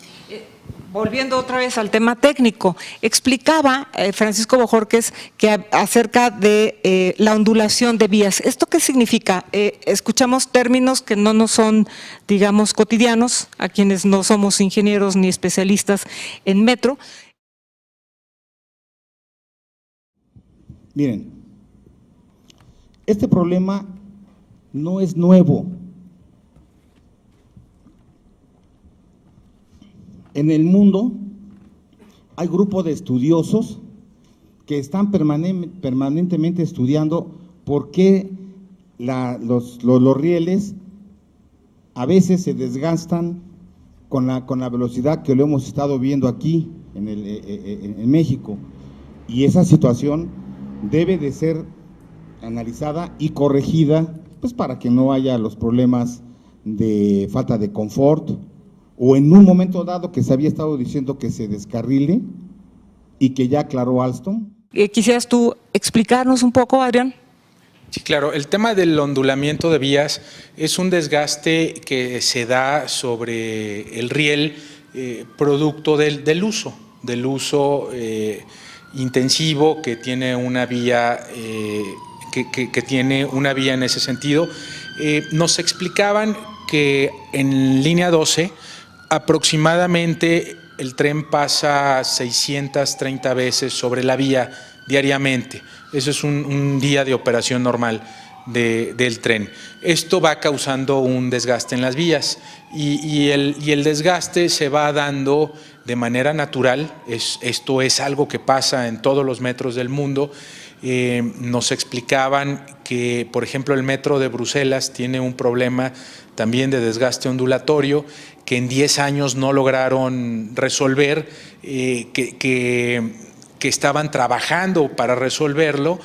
Speaker 1: Volviendo otra vez al tema técnico, explicaba Francisco Bojorquez que acerca de la ondulación de vías. ¿Esto qué significa? Escuchamos términos que no nos son, digamos, cotidianos, a quienes no somos ingenieros ni especialistas en metro.
Speaker 4: Miren, este problema no es nuevo. En el mundo hay grupos de estudiosos que están permanentemente estudiando por qué los rieles a veces se desgastan con la velocidad que lo hemos estado viendo aquí en México. Y esa situación debe de ser analizada y corregida, pues para que no haya los problemas de falta de confort, o en un momento dado que se había estado diciendo que se descarrile y que ya aclaró Alstom.
Speaker 1: ¿Quisieras tú explicarnos un poco, Adrián?
Speaker 2: Sí, claro. El tema del ondulamiento de vías es un desgaste que se da sobre el riel producto del uso intensivo que tiene una vía, que tiene una vía en ese sentido. Nos explicaban que en línea 12 aproximadamente el tren pasa 630 veces sobre la vía diariamente. Eso es un día de operación normal del tren. Esto va causando un desgaste en las vías y el desgaste se va dando de manera natural. Esto es algo que pasa en todos los metros del mundo. Nos explicaban que, por ejemplo, el metro de Bruselas tiene un problema también de desgaste ondulatorio que en 10 años no lograron resolver, que estaban trabajando para resolverlo,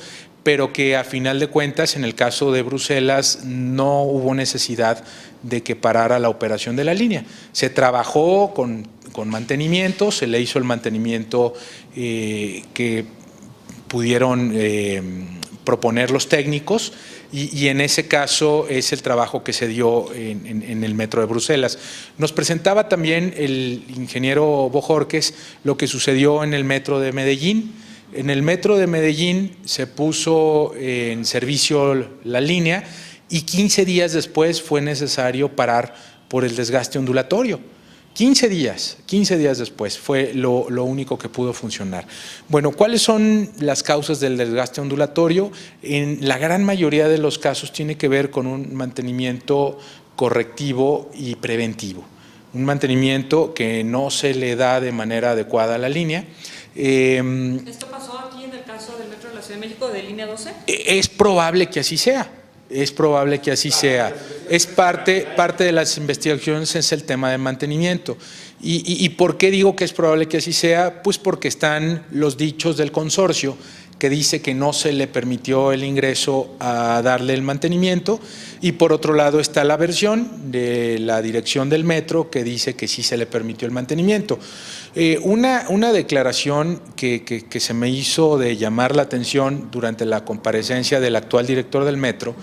Speaker 2: pero que a final de cuentas, en el caso de Bruselas, no hubo necesidad de que parara la operación de la línea. Se trabajó con mantenimiento, se le hizo el mantenimiento que pudieron proponer los técnicos, y en ese caso es el trabajo que se dio en el metro de Bruselas. Nos presentaba también el ingeniero Bojorquez lo que sucedió en el metro de Medellín. En el metro de Medellín se puso en servicio la línea y 15 días después fue necesario parar por el desgaste ondulatorio. 15 días después fue lo único que pudo funcionar. Bueno, ¿cuáles son las causas del desgaste ondulatorio? En la gran mayoría de los casos tiene que ver con un mantenimiento correctivo y preventivo. Un mantenimiento que no se le da de manera adecuada a la línea.
Speaker 1: ¿Esto pasó aquí en el caso del Metro de la Ciudad de México de línea 12?
Speaker 2: Es probable que así sea. Es probable que así sea. Es parte de las investigaciones, es el tema de mantenimiento. ¿Y por qué digo que es probable que así sea? Pues porque están los dichos del consorcio que dice que no se le permitió el ingreso a darle el mantenimiento, y por otro lado está la versión de la dirección del metro que dice que sí se le permitió el mantenimiento. Una declaración que se me hizo de llamar la atención durante la comparecencia del actual director del metro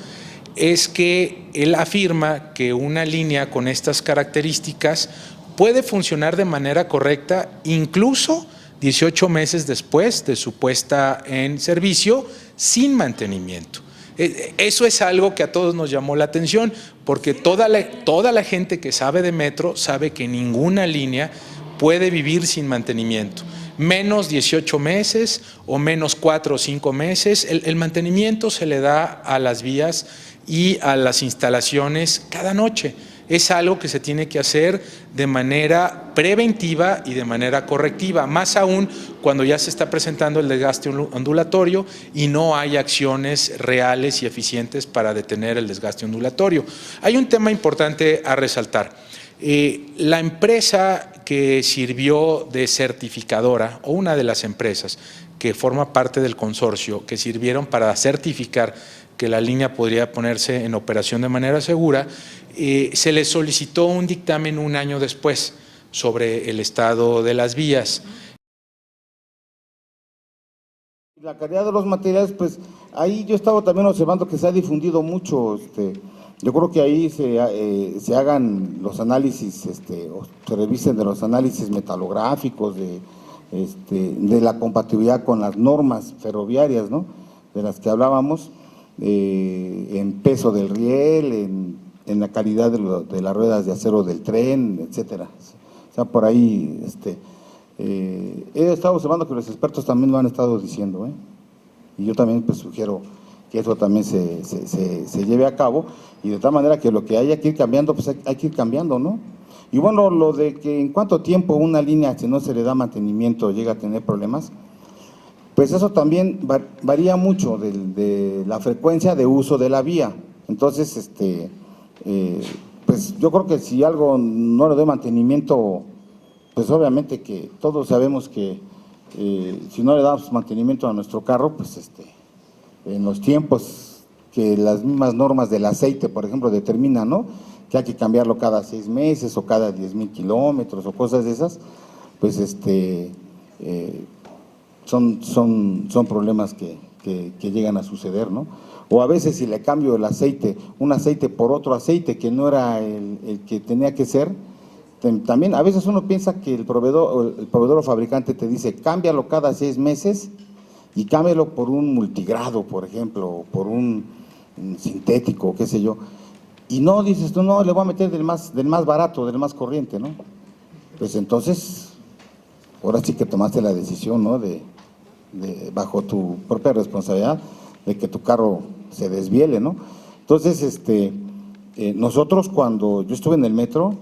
Speaker 2: es que él afirma que una línea con estas características puede funcionar de manera correcta incluso 18 meses después de su puesta en servicio sin mantenimiento. Eso es algo que a todos nos llamó la atención, porque toda la gente que sabe de metro sabe que ninguna línea puede vivir sin mantenimiento. Menos 18 meses o menos 4 o 5 meses, el mantenimiento se le da a las vías y a las instalaciones cada noche. Es algo que se tiene que hacer de manera preventiva y de manera correctiva, más aún cuando ya se está presentando el desgaste ondulatorio y no hay acciones reales y eficientes para detener el desgaste ondulatorio. Hay un tema importante a resaltar. La empresa que sirvió de certificadora, o una de las empresas que forma parte del consorcio, que sirvieron para certificar que la línea podría ponerse en operación de manera segura, se le solicitó un dictamen un año después sobre el estado de las vías.
Speaker 4: La calidad de los materiales, pues ahí yo estaba también observando que se ha difundido mucho. Yo creo que ahí se hagan los análisis, o se revisen de los análisis metalográficos de la compatibilidad con las normas ferroviarias, ¿no?, de las que hablábamos, en peso del riel, en la calidad de las ruedas de acero del tren, etcétera. O sea, por ahí he estado observando que los expertos también lo han estado diciendo, y yo también pues sugiero que eso también se lleve a cabo, y de tal manera que lo que haya que ir cambiando, pues hay que ir cambiando, ¿no? Y bueno, lo de que en cuánto tiempo una línea, si no se le da mantenimiento, llega a tener problemas, pues eso también varía mucho de la frecuencia de uso de la vía. Entonces, pues yo creo que si algo no le doy mantenimiento, pues obviamente que todos sabemos que si no le damos mantenimiento a nuestro carro, pues en los tiempos que las mismas normas del aceite, por ejemplo, determinan, ¿no?, que hay que cambiarlo cada 6 meses o cada 10,000 kilómetros o cosas de esas, pues son problemas que llegan a suceder, ¿no? O a veces si le cambio el aceite, un aceite por otro aceite que no era el que tenía que ser, también a veces uno piensa que el proveedor o fabricante te dice cámbialo cada 6 meses y cámbialo por un multigrado, por ejemplo, o por un sintético, qué sé yo, y no, dices tú, no, le voy a meter del más barato, del más corriente, ¿no? Pues entonces, ahora sí que tomaste la decisión, ¿no?, de bajo tu propia responsabilidad, de que tu carro se desviele, ¿no? Entonces, nosotros cuando yo estuve en el metro,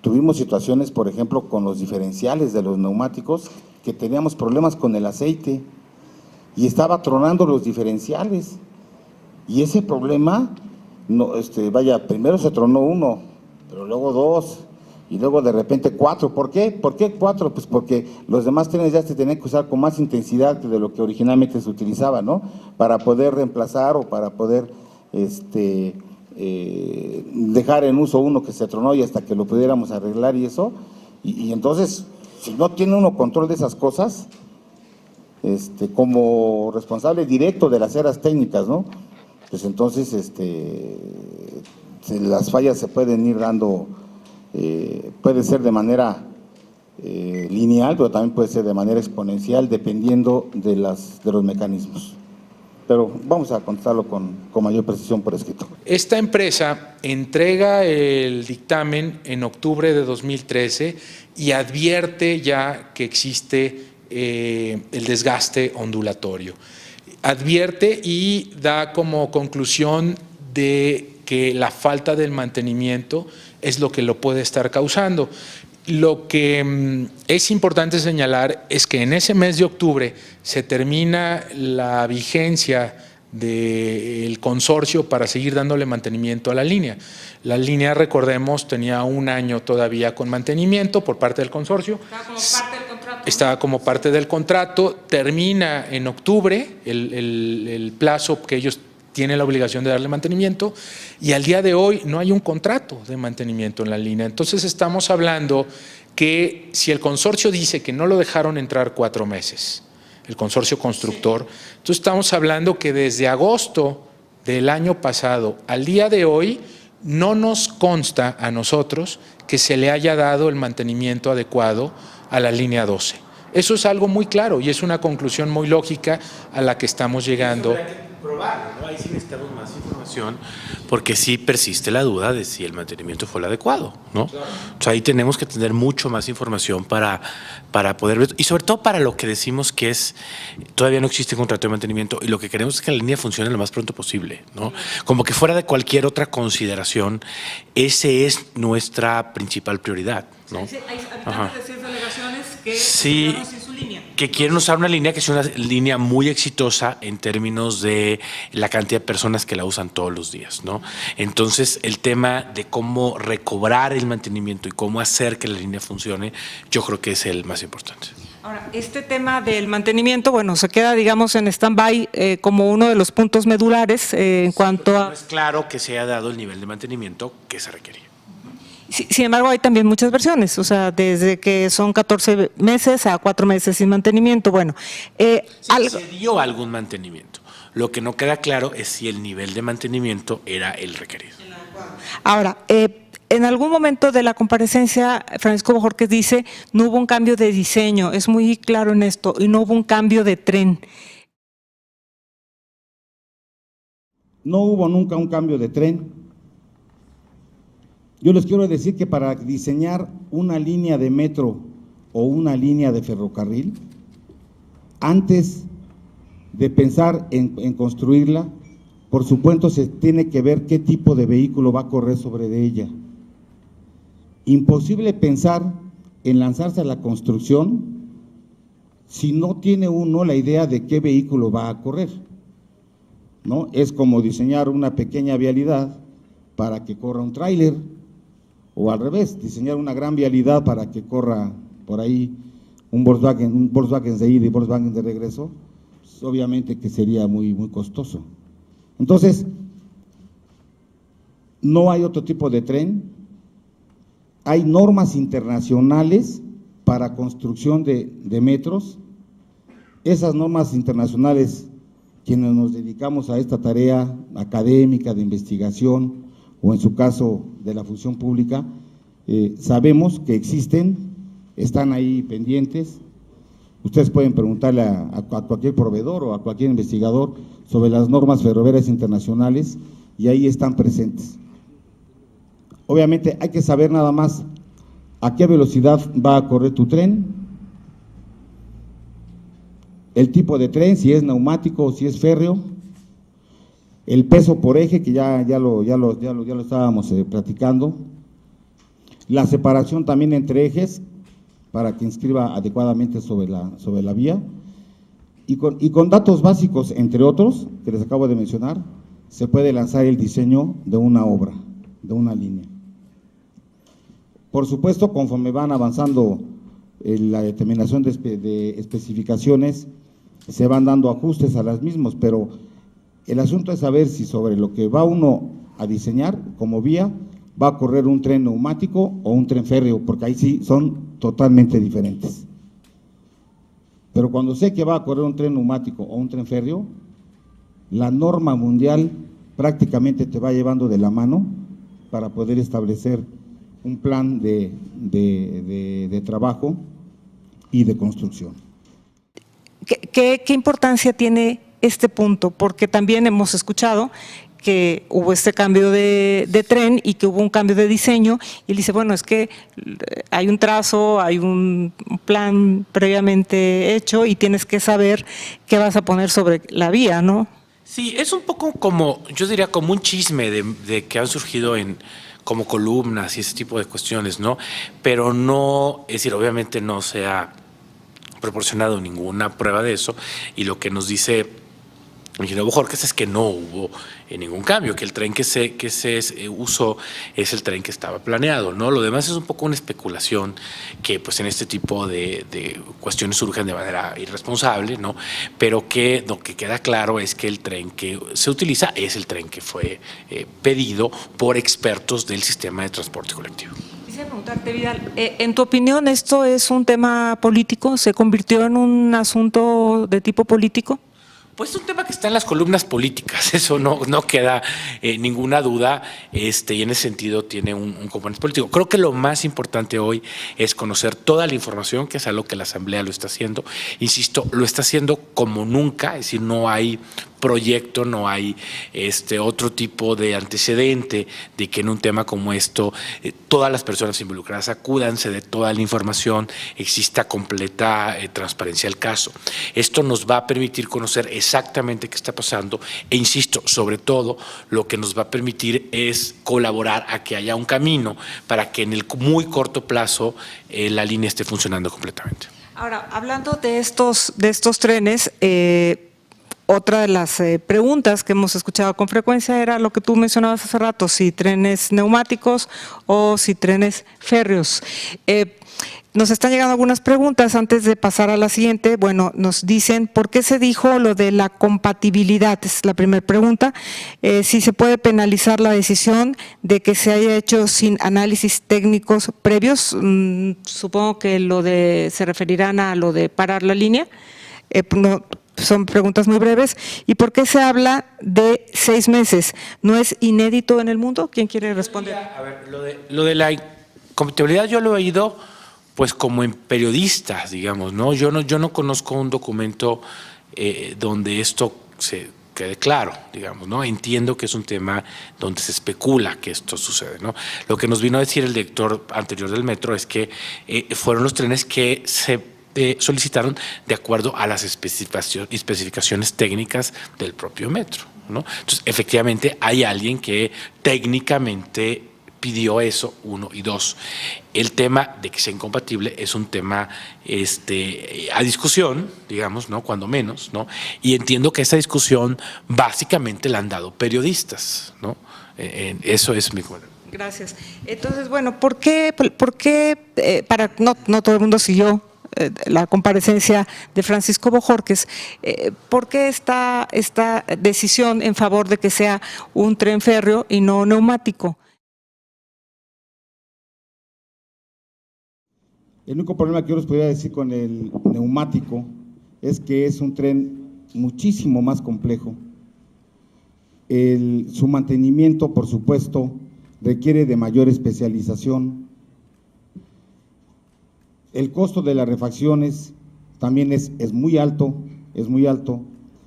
Speaker 4: tuvimos situaciones, por ejemplo, con los diferenciales de los neumáticos, que teníamos problemas con el aceite y estaba tronando los diferenciales. Y ese problema, no, primero se tronó uno, pero luego 2, y luego de repente 4. ¿Por qué? ¿Por qué 4? Pues porque los demás trenes ya se tenían que usar con más intensidad de lo que originalmente se utilizaba, ¿no? Para poder reemplazar o para poder dejar en uso uno que se tronó y hasta que lo pudiéramos arreglar y eso. Y entonces, si no tiene uno control de esas cosas, como responsable directo de las eras técnicas, ¿no? Pues entonces las fallas se pueden ir dando, puede ser de manera lineal, pero también puede ser de manera exponencial, dependiendo de los mecanismos. Pero vamos a contestarlo con mayor precisión por escrito.
Speaker 2: Esta empresa entrega el dictamen en octubre de 2013 y advierte ya que existe el desgaste ondulatorio. Advierte y da como conclusión de que la falta del mantenimiento es lo que lo puede estar causando. Lo que es importante señalar es que en ese mes de octubre se termina la vigencia del consorcio para seguir dándole mantenimiento a la línea. La línea, recordemos, tenía 1 año todavía con mantenimiento por parte del consorcio. Estaba como parte del contrato. Termina en octubre el plazo que ellos tienen la obligación de darle mantenimiento, y al día de hoy no hay un contrato de mantenimiento en la línea. Entonces estamos hablando que si el consorcio dice que no lo dejaron entrar 4 meses, el consorcio constructor, entonces estamos hablando que desde agosto del año pasado al día de hoy no nos consta a nosotros que se le haya dado el mantenimiento adecuado a la línea 12. Eso es algo muy claro y es una conclusión muy lógica a la que estamos llegando.
Speaker 3: Probarlo, ¿no? Ahí sí necesitamos más información, porque sí persiste la duda de si el mantenimiento fue el adecuado, ¿no? Claro. O sea, ahí tenemos que tener mucho más información para poder ver, y sobre todo para lo que decimos que es, todavía no existe contrato de mantenimiento, y lo que queremos es que la línea funcione lo más pronto posible, ¿no? Como que fuera de cualquier otra consideración, ese es nuestra principal prioridad, ¿no?
Speaker 1: Hay habitantes de ciertas delegaciones que
Speaker 3: sí,
Speaker 1: sin su línea.
Speaker 3: Que quieren usar una línea que es una línea muy exitosa en términos de la cantidad de personas que la usan todos los días, ¿no? Entonces, el tema de cómo recobrar el mantenimiento y cómo hacer que la línea funcione, yo creo que es el más importante.
Speaker 1: Ahora, este tema del mantenimiento, bueno, se queda, digamos, en stand-by como uno de los puntos medulares en cuanto a…
Speaker 3: No es claro que se haya dado el nivel de mantenimiento que se requería.
Speaker 1: Sin embargo, hay también muchas versiones, o sea, desde que son 14 meses a 4 meses sin mantenimiento. Bueno,
Speaker 3: se dio algún mantenimiento. Lo que no queda claro es si el nivel de mantenimiento era el requerido.
Speaker 1: Ahora, en algún momento de la comparecencia, Francisco Bojorquez dice, no hubo un cambio de diseño, es muy claro en esto, y no hubo un cambio de tren.
Speaker 4: No hubo nunca un cambio de tren. Yo les quiero decir que para diseñar una línea de metro o una línea de ferrocarril, antes de pensar en construirla, por supuesto se tiene que ver qué tipo de vehículo va a correr sobre de ella. Imposible pensar en lanzarse a la construcción si no tiene uno la idea de qué vehículo va a correr, ¿no? Es como diseñar una pequeña vialidad para que corra un tráiler, o al revés, diseñar una gran vialidad para que corra por ahí un Volkswagen de ida y Volkswagen de regreso, pues obviamente que sería muy, muy costoso. Entonces, no hay otro tipo de tren, hay normas internacionales para construcción de metros. Esas normas internacionales, quienes nos dedicamos a esta tarea académica de investigación, o en su caso de la función pública, sabemos que existen, están ahí pendientes. Ustedes pueden preguntarle a cualquier proveedor o a cualquier investigador sobre las normas ferroviarias internacionales y ahí están presentes. Obviamente hay que saber nada más a qué velocidad va a correr tu tren, el tipo de tren, si es neumático o si es férreo, el peso por eje, que ya lo estábamos platicando, la separación también entre ejes, para que inscriba adecuadamente sobre la vía, y con datos básicos, entre otros, que les acabo de mencionar, se puede lanzar el diseño de una obra, de una línea. Por supuesto, conforme van avanzando la determinación de especificaciones, se van dando ajustes a las mismas, pero el asunto es saber si sobre lo que va uno a diseñar como vía va a correr un tren neumático o un tren férreo, porque ahí sí son totalmente diferentes. Pero cuando sé que va a correr un tren neumático o un tren férreo, la norma mundial prácticamente te va llevando de la mano para poder establecer un plan de trabajo y de construcción.
Speaker 1: ¿Qué importancia tiene este punto? Porque también hemos escuchado que hubo este cambio de tren y que hubo un cambio de diseño, y él dice, bueno, es que hay un trazo, hay un plan previamente hecho y tienes que saber qué vas a poner sobre la vía, ¿no?
Speaker 3: Sí, es un poco como, yo diría, como un chisme de que han surgido como columnas y ese tipo de cuestiones, ¿no? Pero no, es decir, obviamente no se ha proporcionado ninguna prueba de eso, y lo que nos dice el ingeniero Bojorquez es que no hubo ningún cambio, que el tren que se usó es el tren que estaba planeado, ¿no? Lo demás es un poco una especulación que pues en este tipo de cuestiones surgen de manera irresponsable, ¿no? Pero que lo que queda claro es que el tren que se utiliza es el tren que fue pedido por expertos del sistema de transporte colectivo.
Speaker 1: Quisiera preguntarte, Vidal, en tu opinión, ¿esto es un tema político? ¿Se convirtió en un asunto de tipo político?
Speaker 3: Pues es un tema que está en las columnas políticas, eso no queda ninguna duda, y en ese sentido tiene un componente político. Creo que lo más importante hoy es conocer toda la información, que es algo que la Asamblea lo está haciendo. Insisto, lo está haciendo como nunca, es decir, no hay proyecto, no hay otro tipo de antecedente de que en un tema como esto todas las personas involucradas acudan, se dé toda la información, exista completa transparencia del caso. Esto nos va a permitir conocer exactamente qué está pasando e insisto, sobre todo lo que nos va a permitir es colaborar a que haya un camino para que en el muy corto plazo la línea esté funcionando completamente.
Speaker 1: Ahora, hablando de estos trenes, otra de las preguntas que hemos escuchado con frecuencia era lo que tú mencionabas hace rato, si trenes neumáticos o si trenes férreos. Nos están llegando algunas preguntas antes de pasar a la siguiente. Bueno, nos dicen, ¿por qué se dijo lo de la compatibilidad? Es la primera pregunta. Si se puede penalizar la decisión de que se haya hecho sin análisis técnicos previos. Supongo que se referirán a lo de parar la línea. No, son preguntas muy breves. ¿Y por qué se habla de 6 meses? ¿No es inédito en el mundo? ¿Quién quiere responder?
Speaker 3: A ver, lo de la compatibilidad yo lo he oído pues como en periodistas, digamos, ¿no? Yo no conozco un documento donde esto se quede claro, digamos, ¿no? Entiendo que es un tema donde se especula que esto sucede, ¿no? Lo que nos vino a decir el director anterior del metro es que fueron los trenes que se solicitaron de acuerdo a las especificaciones técnicas del propio metro, ¿no? Entonces, efectivamente, hay alguien que técnicamente pidió eso, 1 y 2. El tema de que sea incompatible es un tema a discusión, digamos, ¿no? Cuando menos, ¿no? Y entiendo que esa discusión básicamente la han dado periodistas, ¿no? Eso es mi comentario.
Speaker 1: Gracias. Entonces, bueno, ¿por qué para no todo el mundo siguió la comparecencia de Francisco Bojorquez, ¿por qué esta decisión en favor de que sea un tren férreo y no neumático?
Speaker 4: El único problema que yo les podría decir con el neumático es que es un tren muchísimo más complejo. Su mantenimiento, por supuesto, requiere de mayor especialización. El costo de las refacciones también es muy alto,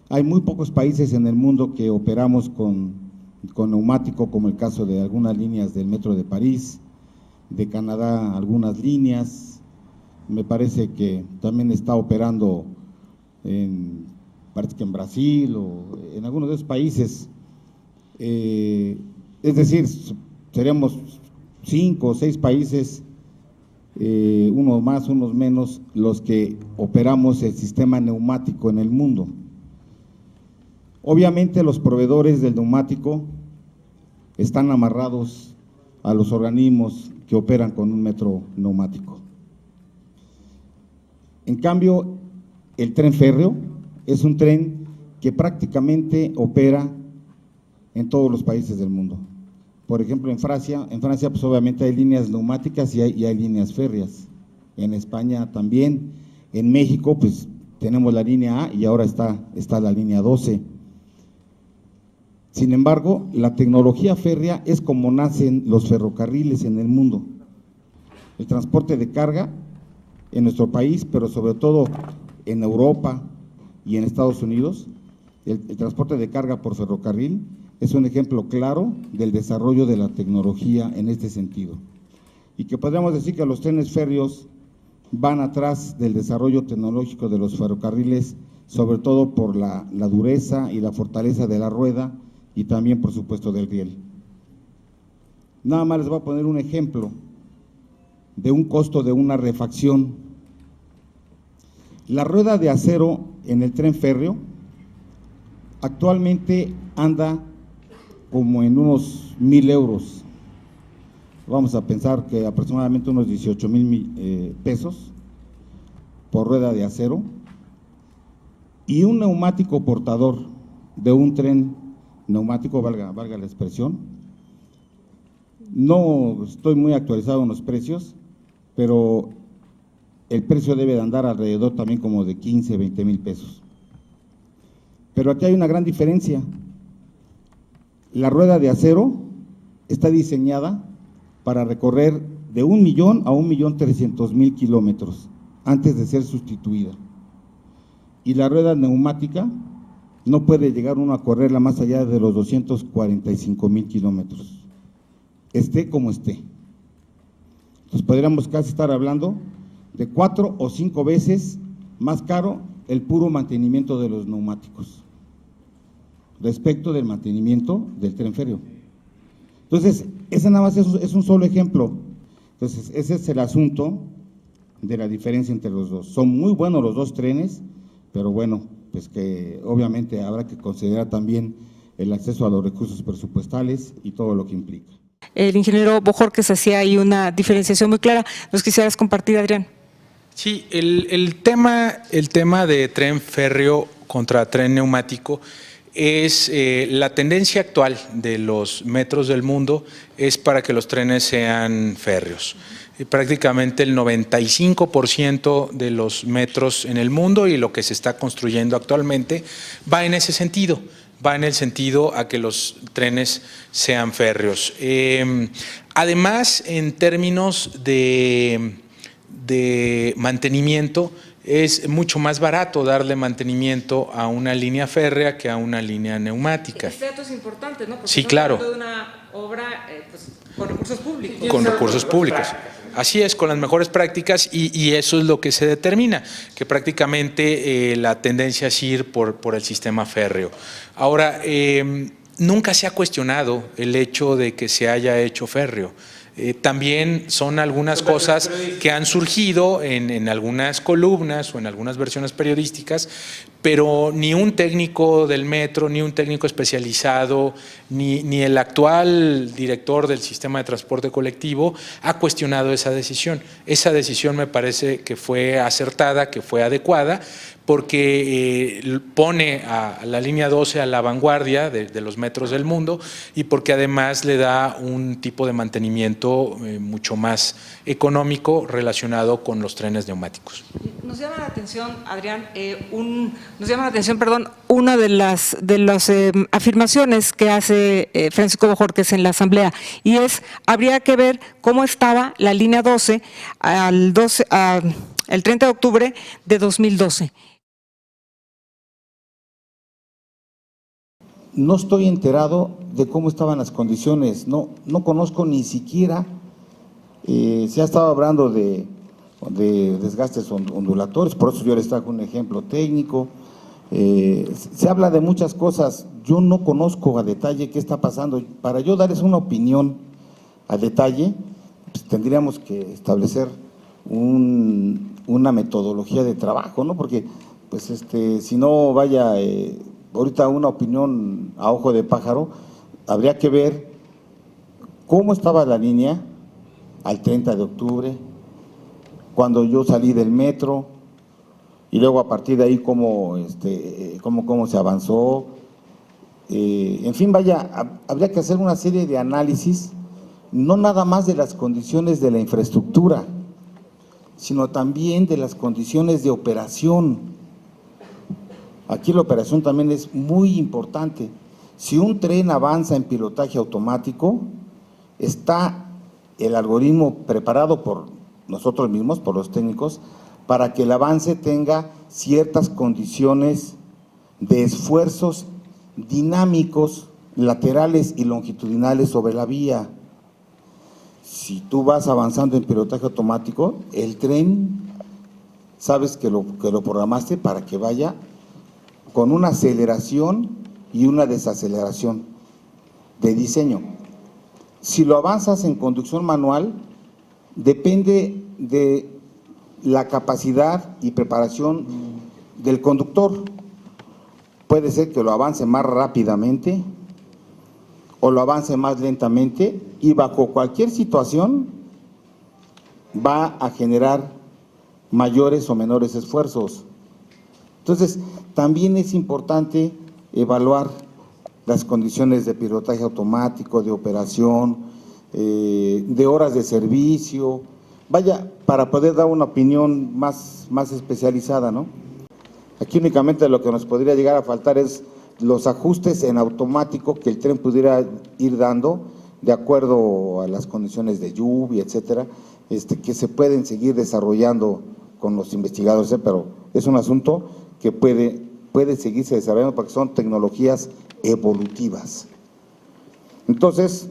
Speaker 4: Hay muy pocos países en el mundo que operamos con neumático, como el caso de algunas líneas del Metro de París, de Canadá algunas líneas. Me parece que también está operando parece que en Brasil o en algunos de esos países. Es decir, seríamos 5 o 6 países, unos más, unos menos, los que operamos el sistema neumático en el mundo. Obviamente los proveedores del neumático están amarrados a los organismos que operan con un metro neumático. En cambio, el tren férreo es un tren que prácticamente opera en todos los países del mundo. Por ejemplo, en Francia pues obviamente hay líneas neumáticas y hay líneas férreas. En España también. En México, pues tenemos la línea A y ahora está la línea 12. Sin embargo, la tecnología férrea es como nacen los ferrocarriles en el mundo. El transporte de carga en nuestro país, pero sobre todo en Europa y en Estados Unidos, el transporte de carga por ferrocarril es un ejemplo claro del desarrollo de la tecnología en este sentido. Y que podríamos decir que los trenes férreos van atrás del desarrollo tecnológico de los ferrocarriles, sobre todo por la dureza y la fortaleza de la rueda y también, por supuesto, del riel. Nada más les voy a poner un ejemplo de un costo de una refacción. La rueda de acero en el tren férreo actualmente anda como en unos 1,000 euros. Vamos a pensar que aproximadamente unos 18,000 pesos por rueda de acero, y un neumático portador de un tren neumático, valga la expresión. No estoy muy actualizado en los precios, pero el precio debe de andar alrededor también como de 15, 20,000 pesos. Pero aquí hay una gran diferencia. La rueda de acero está diseñada para recorrer de 1,000,000 a 1,300,000 kilómetros antes de ser sustituida. Y la rueda neumática no puede llegar uno a correrla más allá de los 245,000 kilómetros, esté como esté. Entonces podríamos casi estar hablando de 4 o 5 veces más caro el puro mantenimiento de los neumáticos respecto del mantenimiento del tren férreo. Entonces, ese nada más es un solo ejemplo. Entonces, ese es el asunto de la diferencia entre los dos. Son muy buenos los dos trenes, pero bueno, pues que obviamente habrá que considerar también el acceso a los recursos presupuestales y todo lo que implica.
Speaker 1: El ingeniero Bojórquez hacía ahí una diferenciación muy clara. ¿Nos quisieras compartir, Adrián?
Speaker 2: Sí, el tema de tren férreo contra tren neumático es la tendencia actual de los metros del mundo es para que los trenes sean férreos. Prácticamente el 95% de los metros en el mundo y lo que se está construyendo actualmente va en ese sentido, va en el sentido a que los trenes sean férreos. Además, en términos de mantenimiento, es mucho más barato darle mantenimiento a una línea férrea que a una línea neumática.
Speaker 1: Este dato es importante, ¿no? Porque
Speaker 2: sí, claro.
Speaker 1: De una obra pues, con recursos públicos.
Speaker 2: Con recursos públicos. Así es, con las mejores prácticas y eso es lo que se determina, que prácticamente la tendencia es ir por el sistema férreo. Ahora, nunca se ha cuestionado el hecho de que se haya hecho férreo. También son algunas cosas que han surgido en algunas columnas o en algunas versiones periodísticas, pero ni un técnico del metro, ni un técnico especializado, ni el actual director del sistema de transporte colectivo ha cuestionado esa decisión. Esa decisión me parece que fue acertada, que fue adecuada, porque pone a la línea 12 a la vanguardia de los metros del mundo y porque además le da un tipo de mantenimiento mucho más económico relacionado con los trenes neumáticos.
Speaker 1: Nos llama la atención, Adrián, una de las afirmaciones que hace Francisco Bojórquez en la Asamblea, y habría que ver cómo estaba la línea 12 el 30 de octubre de 2012.
Speaker 4: No estoy enterado de cómo estaban las condiciones, no conozco ni siquiera, se ha estado hablando de desgastes ondulatorios, por eso yo les trajo un ejemplo técnico, se habla de muchas cosas, yo no conozco a detalle qué está pasando. Para yo darles una opinión a detalle, pues tendríamos que establecer una metodología de trabajo, ¿no? Porque pues si no vaya ahorita una opinión a ojo de pájaro, habría que ver cómo estaba la línea al 30 de octubre, cuando yo salí del metro, y luego a partir de ahí cómo se avanzó. En fin, vaya, habría que hacer una serie de análisis, no nada más de las condiciones de la infraestructura, sino también de las condiciones de operación. Aquí la operación también es muy importante. Si un tren avanza en pilotaje automático, está el algoritmo preparado por nosotros mismos, por los técnicos, para que el avance tenga ciertas condiciones de esfuerzos dinámicos, laterales y longitudinales sobre la vía. Si tú vas avanzando en pilotaje automático, el tren, sabes que lo programaste para que vaya con una aceleración y una desaceleración de diseño. Si lo avanzas en conducción manual, depende de la capacidad y preparación del conductor. Puede ser que lo avance más rápidamente o lo avance más lentamente, y bajo cualquier situación va a generar mayores o menores esfuerzos. Entonces, también es importante evaluar las condiciones de pilotaje automático, de operación, de horas de servicio, vaya, para poder dar una opinión más especializada, ¿no? Aquí únicamente lo que nos podría llegar a faltar es los ajustes en automático que el tren pudiera ir dando de acuerdo a las condiciones de lluvia, etcétera, que se pueden seguir desarrollando con los investigadores, pero es un asunto que puede seguirse desarrollando porque son tecnologías evolutivas. Entonces,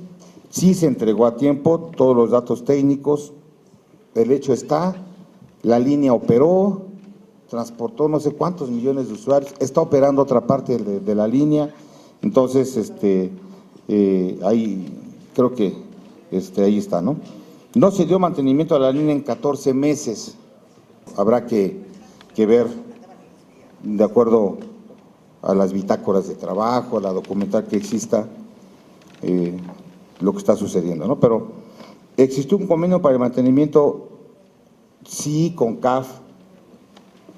Speaker 4: sí se entregó a tiempo todos los datos técnicos, el hecho está, la línea operó, transportó no sé cuántos millones de usuarios, está operando otra parte de la línea, entonces ahí creo que ahí está, ¿no? No se dio mantenimiento a la línea en 14 meses, habrá que ver de acuerdo a las bitácoras de trabajo, a la documental que exista, lo que está sucediendo, ¿no? Pero existió un convenio para el mantenimiento, sí, con CAF.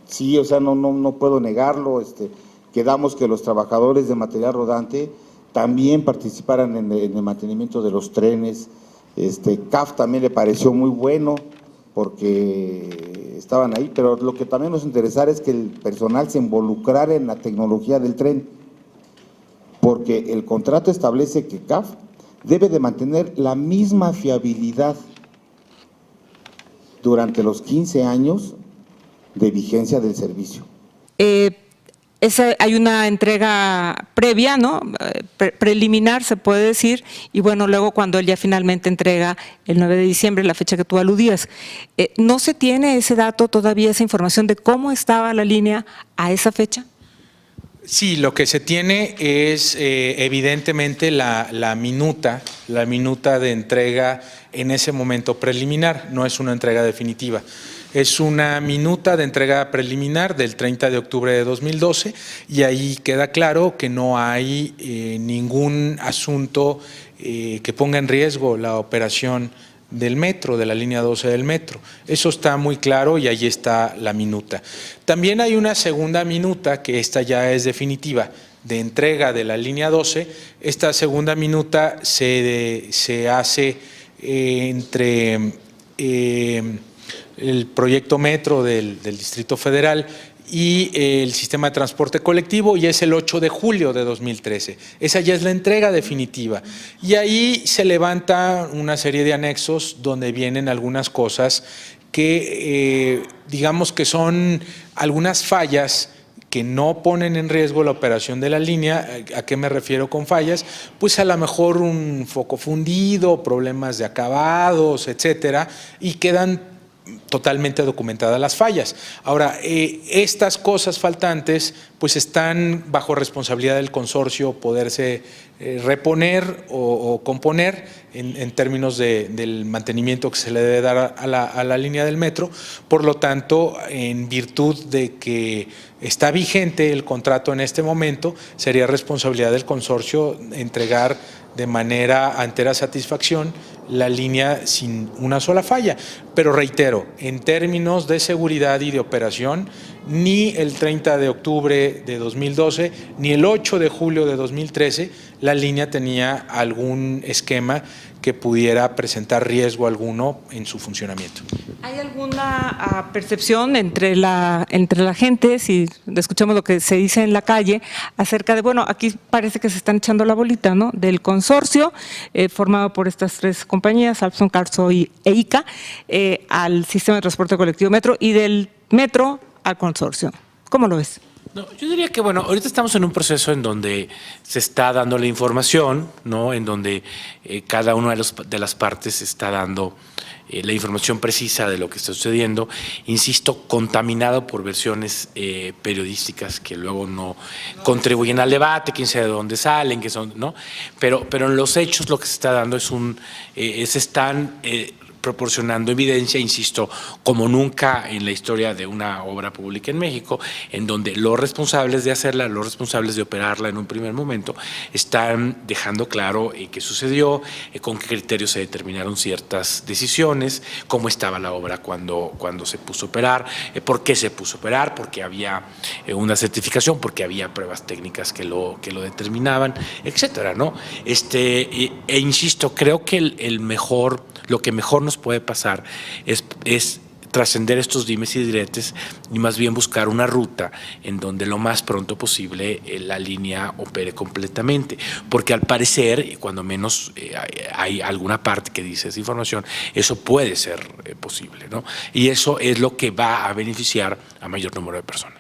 Speaker 4: Sí, o sea, no puedo negarlo, quedamos que los trabajadores de material rodante también participaran en el mantenimiento de los trenes, CAF también le pareció muy bueno porque estaban ahí, pero lo que también nos interesa es que el personal se involucrara en la tecnología del tren, porque el contrato establece que CAF debe de mantener la misma fiabilidad durante los 15 años de vigencia del servicio.
Speaker 1: Hay una entrega previa, ¿no? Preliminar, se puede decir, y bueno, luego cuando él ya finalmente entrega el 9 de diciembre, la fecha que tú aludías. ¿No se tiene ese dato todavía, esa información de cómo estaba la línea a esa fecha?
Speaker 2: Sí, lo que se tiene es evidentemente la minuta de entrega en ese momento preliminar, no es una entrega definitiva. Es una minuta de entrega preliminar del 30 de octubre de 2012 y ahí queda claro que no hay ningún asunto que ponga en riesgo la operación del metro, de la línea 12 del metro. Eso está muy claro y ahí está la minuta. También hay una segunda minuta, que esta ya es definitiva, de entrega de la línea 12. Esta segunda minuta se hace entre el proyecto Metro del Distrito Federal y el sistema de transporte colectivo, y es el 8 de julio de 2013. Esa ya es la entrega definitiva. Y ahí se levanta una serie de anexos donde vienen algunas cosas que digamos que son algunas fallas que no ponen en riesgo la operación de la línea. ¿A qué me refiero con fallas? Pues a lo mejor un foco fundido, problemas de acabados, etcétera, y quedan totalmente documentadas las fallas. Ahora, estas cosas faltantes pues están bajo responsabilidad del consorcio poderse reponer o componer en términos del mantenimiento que se le debe dar a la línea del metro. Por lo tanto, en virtud de que está vigente el contrato en este momento, sería responsabilidad del consorcio entregar de manera a entera satisfacción la línea sin una sola falla. Pero reitero, en términos de seguridad y de operación, ni el 30 de octubre de 2012, ni el 8 de julio de 2013, la línea tenía algún esquema que pudiera presentar riesgo alguno en su funcionamiento.
Speaker 1: ¿Hay alguna percepción entre la gente, si escuchamos lo que se dice en la calle, acerca de, bueno, aquí parece que se están echando la bolita, ¿no?, del consorcio formado por estas tres compañías, Alstom, Carso e ICA, al sistema de transporte colectivo Metro, y del Metro al consorcio? ¿Cómo lo ves?
Speaker 3: No, yo diría que, bueno, ahorita estamos en un proceso en donde se está dando la información, ¿no?, en donde cada una de las partes está dando la información precisa de lo que está sucediendo, insisto, contaminado por versiones periodísticas que luego no contribuyen al debate, quién sabe de dónde salen, que son, ¿no? Pero en los hechos lo que se está dando es se están proporcionando evidencia, insisto, como nunca en la historia de una obra pública en México, en donde los responsables de hacerla, los responsables de operarla en un primer momento, están dejando claro qué sucedió, con qué criterios se determinaron ciertas decisiones, cómo estaba la obra cuando se puso a operar, por qué se puso a operar, porque había una certificación, porque había pruebas técnicas que lo determinaban, etcétera, ¿no? Insisto, creo que lo que mejor nos puede pasar es trascender estos dimes y diretes y más bien buscar una ruta en donde lo más pronto posible la línea opere completamente, porque al parecer, cuando menos hay alguna parte que dice esa información, eso puede ser posible, ¿no? Y eso es lo que va a beneficiar a mayor número de personas.